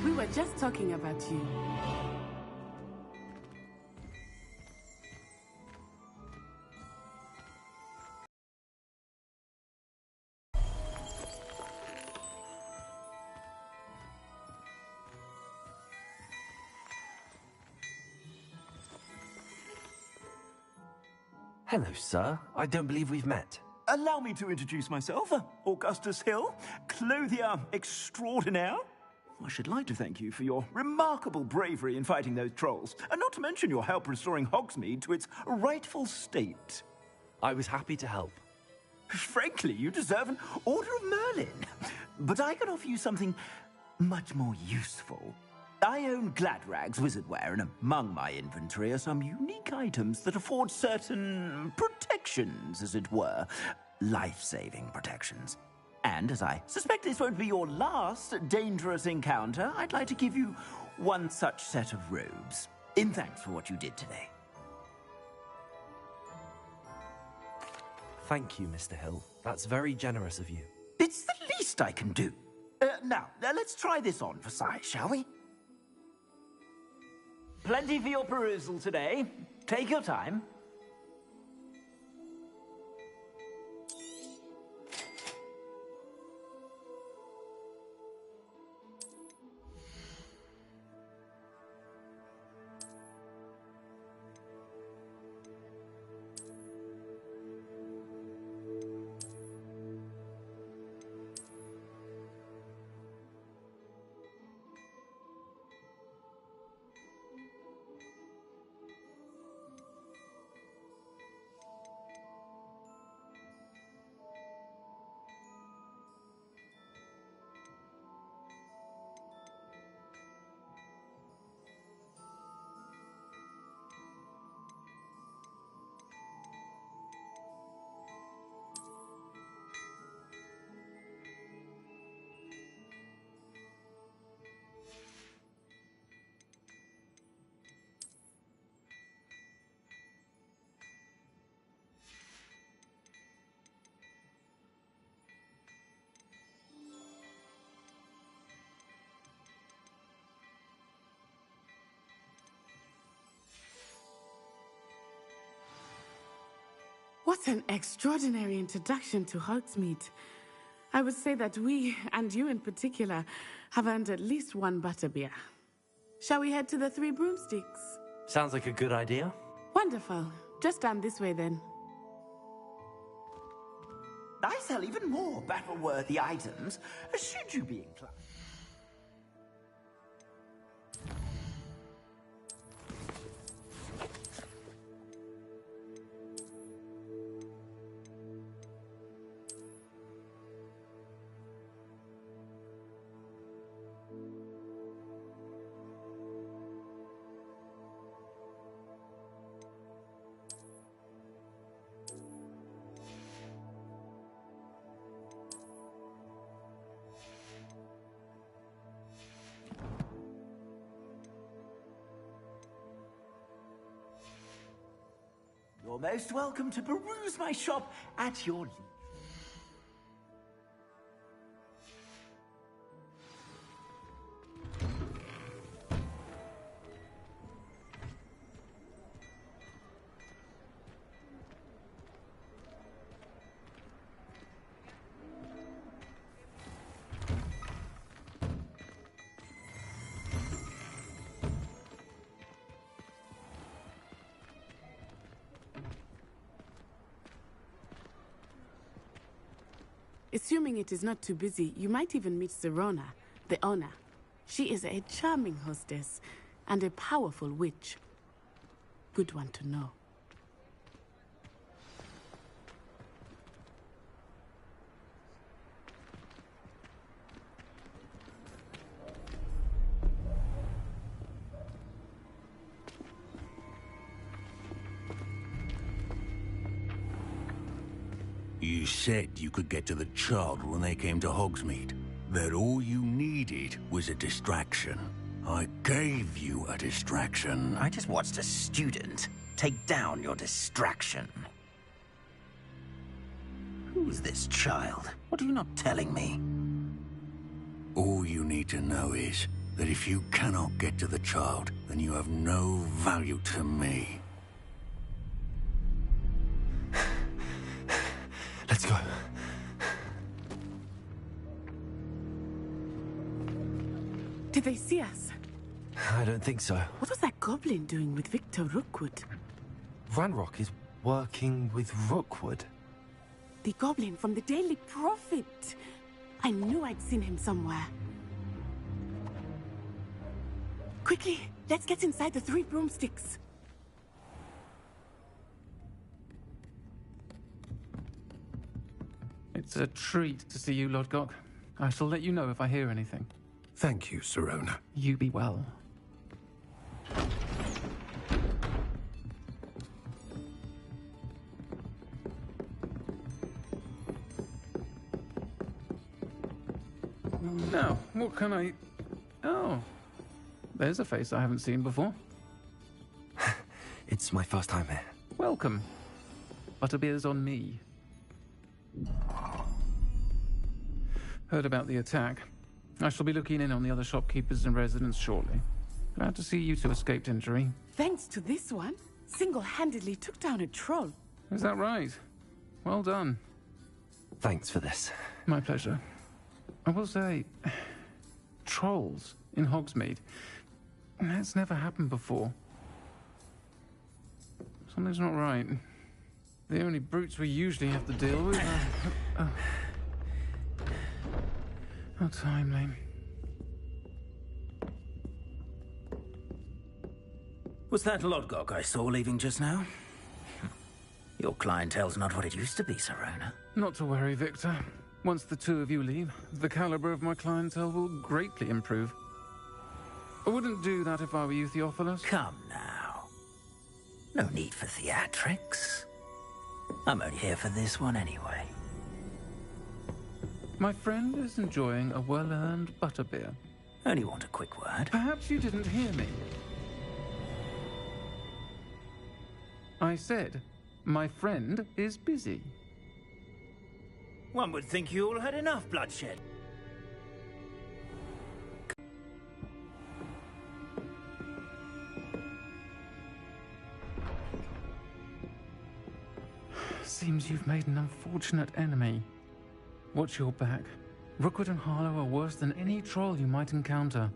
We were just talking about you. Hello, sir. I don't believe we've met. Allow me to introduce myself, Augustus Hill, clothier extraordinaire. I should like to thank you for your remarkable bravery in fighting those trolls, and not to mention your help restoring Hogsmeade to its rightful state. I was happy to help. Frankly, you deserve an Order of Merlin. But I can offer you something much more useful. I own Gladrag's wizardware, and among my inventory are some unique items that afford certain protections, as it were. Life-saving protections. And as I suspect this won't be your last dangerous encounter, I'd like to give you one such set of robes, in thanks for what you did today. Thank you, Mr. Hill. That's very generous of you. It's the least I can do. Now, let's try this on for size, shall we? Plenty for your perusal today. Take your time. What an extraordinary introduction to Hogsmeade. I would say that we, and you in particular, have earned at least one butterbeer. Shall we head to the Three Broomsticks? Sounds like a good idea. Wonderful. Just down this way then. I sell even more battle-worthy items, should you be inclined. You're most welcome to peruse my shop at your leisure. Assuming it is not too busy, you might even meet Serona, the owner. She is a charming hostess and a powerful witch. Good one to know. You said you could get to the child when they came to Hogsmeade. That all you needed was a distraction. I gave you a distraction. I just watched a student take down your distraction. Who's this child? What are you not telling me? All you need to know is that if you cannot get to the child, then you have no value to me. Let's go. Did they see us? I don't think so. What was that goblin doing with Victor Rookwood? Ranrock is working with Rookwood. The goblin from the Daily Prophet. I knew I'd seen him somewhere. Quickly, let's get inside the Three Broomsticks. It's a treat to see you, Lodgok. I shall let you know if I hear anything. Thank you, Serona. You be well. Now, what can I... Oh, there's a face I haven't seen before. It's my first time here. Welcome. Butterbeer's on me. Heard about the attack. I shall be looking in on the other shopkeepers and residents shortly. Glad to see you two escaped injury. Thanks to this one, single-handedly took down a troll. Is that right? Well done. Thanks for this. My pleasure. I will say, trolls in Hogsmeade. That's never happened before. Something's not right. The only brutes we usually have to deal with are... How timely. Was that Lodgok I saw leaving just now? Your clientele's not what it used to be, Serona. Not to worry, Victor. Once the two of you leave, the caliber of my clientele will greatly improve. I wouldn't do that if I were you, Theophilus. Come now. No need for theatrics. I'm only here for this one anyway. My friend is enjoying a well-earned butterbeer. Only want a quick word. Perhaps you didn't hear me. I said, my friend is busy. One would think you all had enough bloodshed. Seems you've made an unfortunate enemy. Watch your back. Rookwood and Harlow are worse than any troll you might encounter.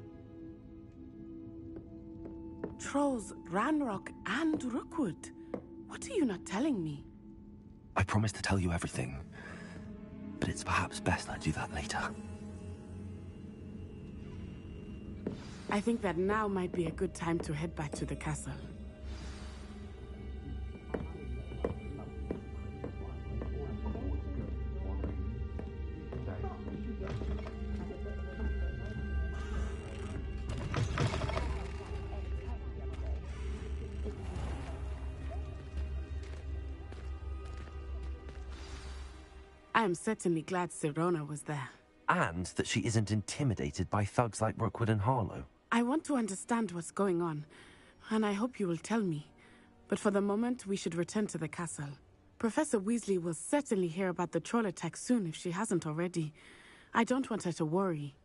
Trolls, Ranrock, and Rookwood. What are you not telling me? I promised to tell you everything, but it's perhaps best I do that later. I think that now might be a good time to head back to the castle. I am certainly glad Sirona was there. And that she isn't intimidated by thugs like Rookwood and Harlow. I want to understand what's going on, and I hope you will tell me. But for the moment, we should return to the castle. Professor Weasley will certainly hear about the troll attack soon if she hasn't already. I don't want her to worry.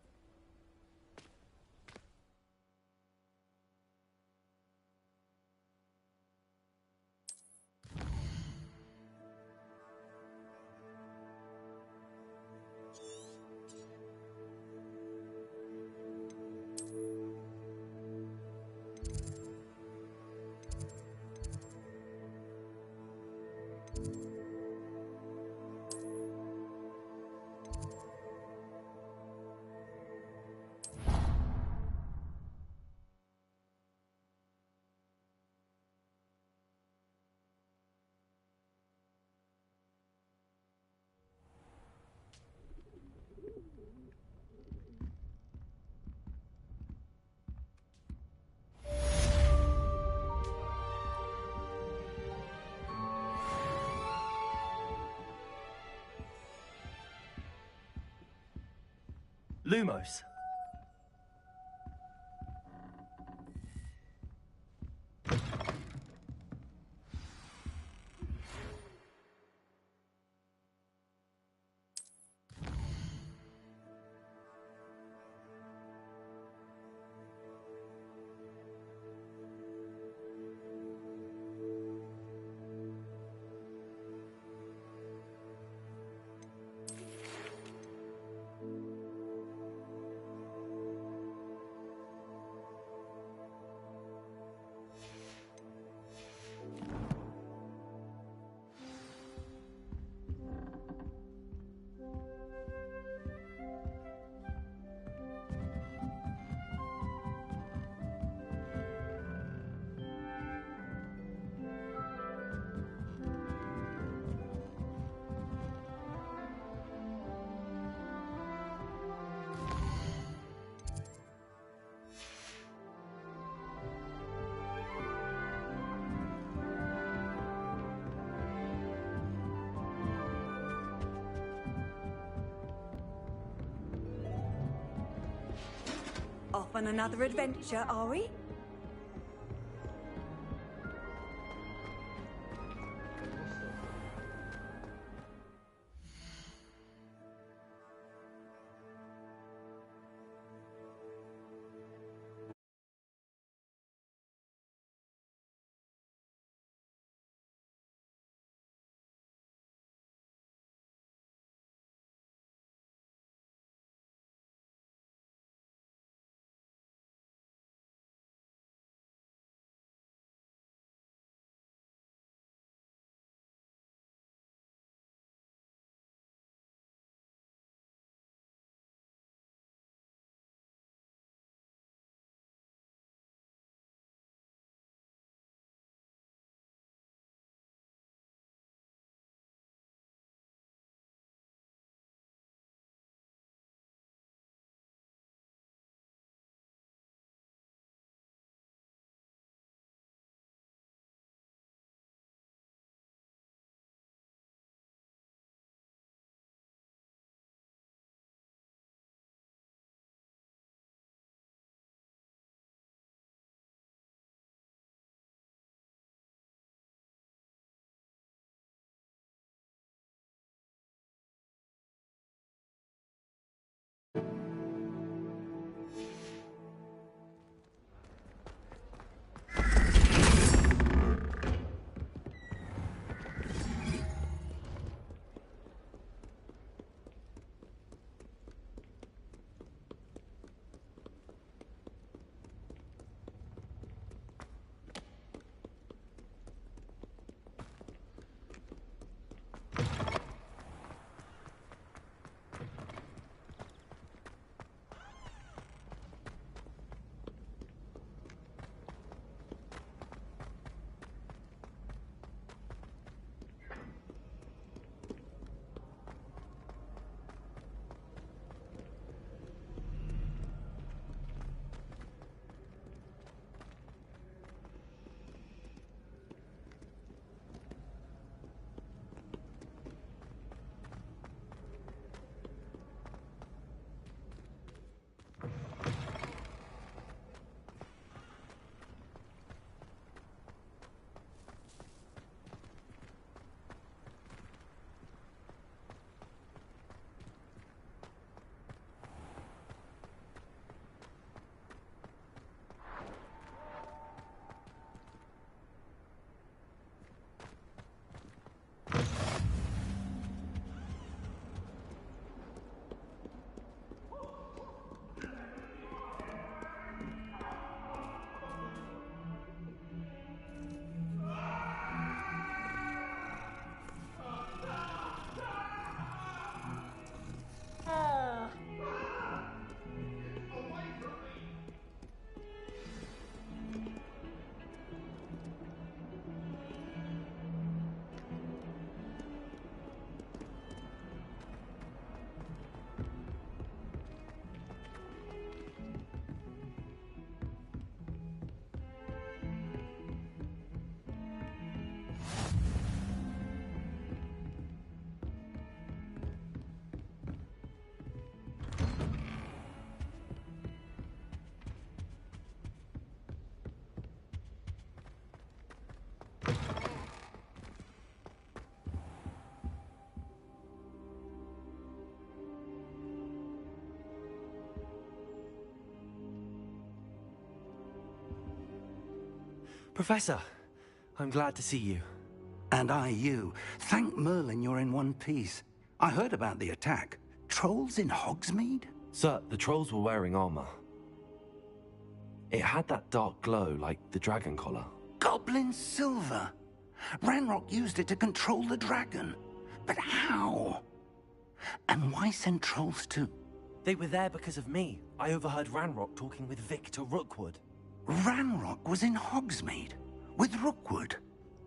Lumos. Off on another adventure, are we? Professor, I'm glad to see you. And I you. Thank Merlin you're in one piece. I heard about the attack. Trolls in Hogsmeade? Sir, the trolls were wearing armor. It had that dark glow like the dragon collar. Goblin silver. Ranrock used it to control the dragon. But how? And why send trolls to... They were there because of me. I overheard Ranrock talking with Victor Rookwood. Ranrock was in Hogsmeade? With Rookwood?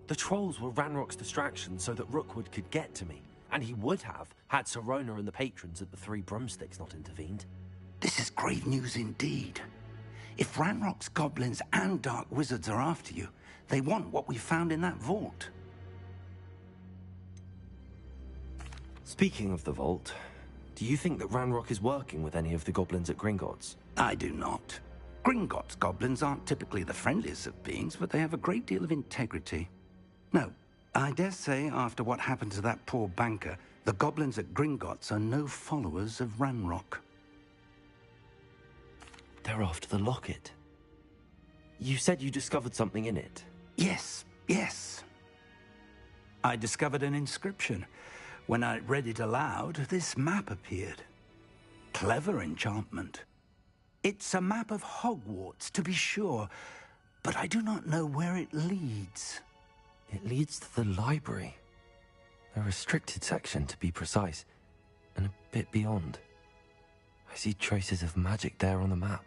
The trolls were Ranrock's distraction so that Rookwood could get to me. And he would have, had Sirona and the patrons at the Three Broomsticks not intervened. This is grave news indeed. If Ranrock's goblins and dark wizards are after you, they want what we found in that vault. Speaking of the vault, do you think that Ranrock is working with any of the goblins at Gringotts? I do not. Gringotts goblins aren't typically the friendliest of beings, but they have a great deal of integrity. No, I dare say after what happened to that poor banker, the goblins at Gringotts are no followers of Ranrock. They're after the locket. You said you discovered something in it. Yes. I discovered an inscription. When I read it aloud, this map appeared. Clever enchantment. It's a map of Hogwarts, to be sure, but I do not know where it leads. It leads to the library. A restricted section, to be precise, and a bit beyond. I see traces of magic there on the map.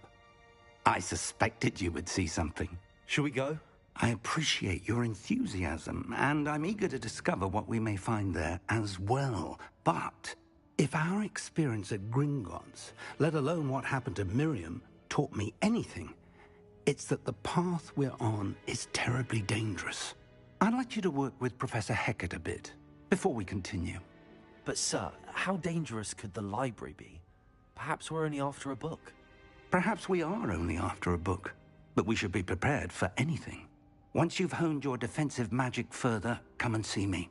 I suspected you would see something. Shall we go? I appreciate your enthusiasm, and I'm eager to discover what we may find there as well. But if our experience at Gringotts, let alone what happened to Miriam, taught me anything, it's that the path we're on is terribly dangerous. I'd like you to work with Professor Hecat a bit, before we continue. But sir, how dangerous could the library be? Perhaps we're only after a book. Perhaps we are only after a book, but we should be prepared for anything. Once you've honed your defensive magic further, come and see me.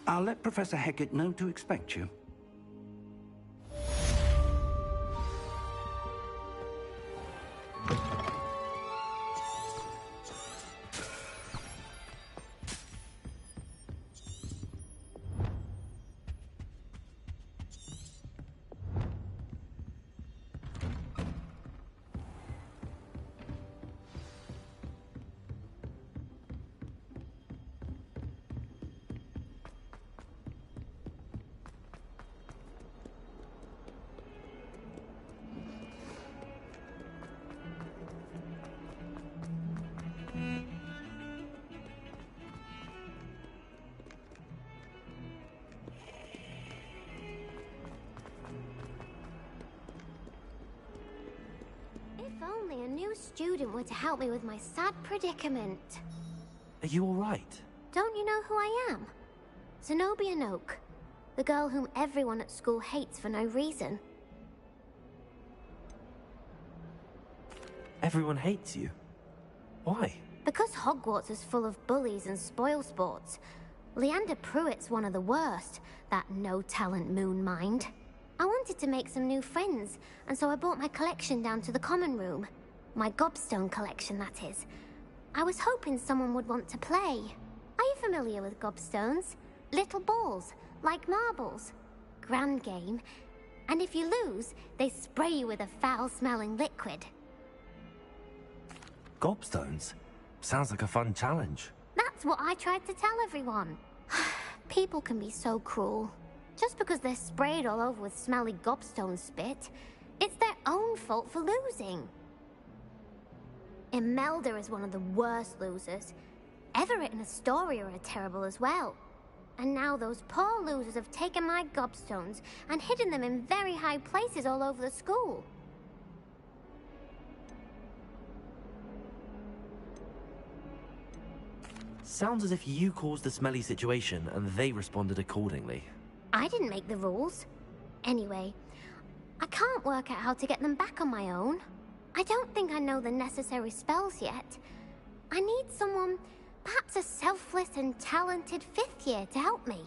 I'll let Professor Hecat know to expect you. If only a new student were to help me with my sad predicament. Are you all right? Don't you know who I am? Zenobia Noak, the girl whom everyone at school hates for no reason. Everyone hates you. Why? Because Hogwarts is full of bullies and spoilsports. Leander Pruitt's one of the worst, that no-talent moon mind. I wanted to make some new friends, and so I brought my collection down to the common room. My gobstone collection, that is. I was hoping someone would want to play. Are you familiar with gobstones? Little balls, like marbles. Grand game. And if you lose, they spray you with a foul-smelling liquid. Gobstones? Sounds like a fun challenge. That's what I tried to tell everyone. People can be so cruel. Just because they're sprayed all over with smelly gobstone spit, it's their own fault for losing. Imelda is one of the worst losers. Everett and Astoria are terrible as well. And now those poor losers have taken my gobstones and hidden them in very high places all over the school. Sounds as if you caused the smelly situation and they responded accordingly. I didn't make the rules. Anyway, I can't work out how to get them back on my own. I don't think I know the necessary spells yet. I need someone, perhaps a selfless and talented fifth year to help me.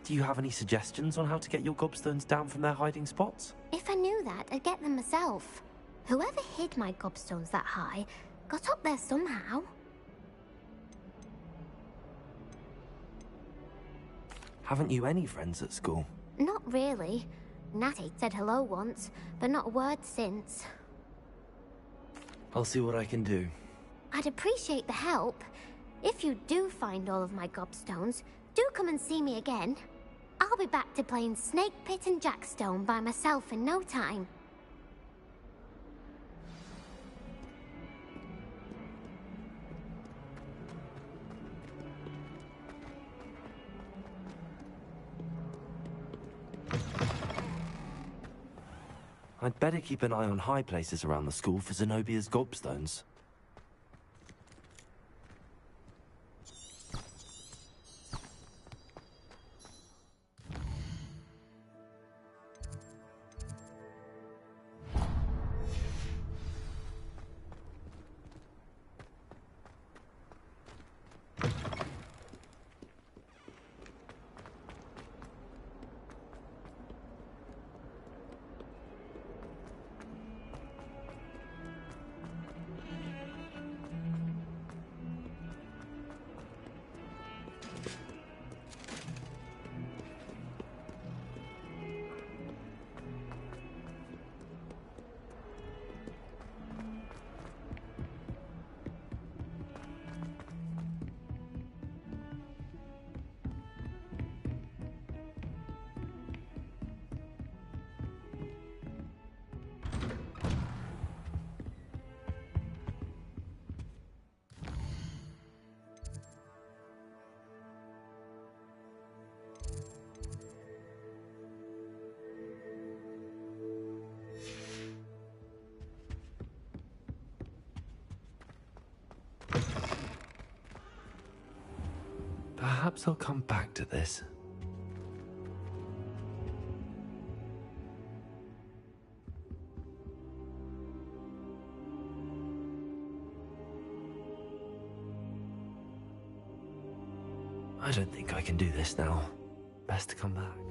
Do you have any suggestions on how to get your gobstones down from their hiding spots? If I knew that, I'd get them myself. Whoever hid my gobstones that high got up there somehow. Haven't you any friends at school? Not really. Natty said hello once, but not a word since. I'll see what I can do. I'd appreciate the help. If you do find all of my gobstones, do come and see me again. I'll be back to playing Snake Pit and Jackstone by myself in no time. I'd better keep an eye on high places around the school for Zenobia's gobstones. Perhaps I'll come back to this. I don't think I can do this now. Best to come back.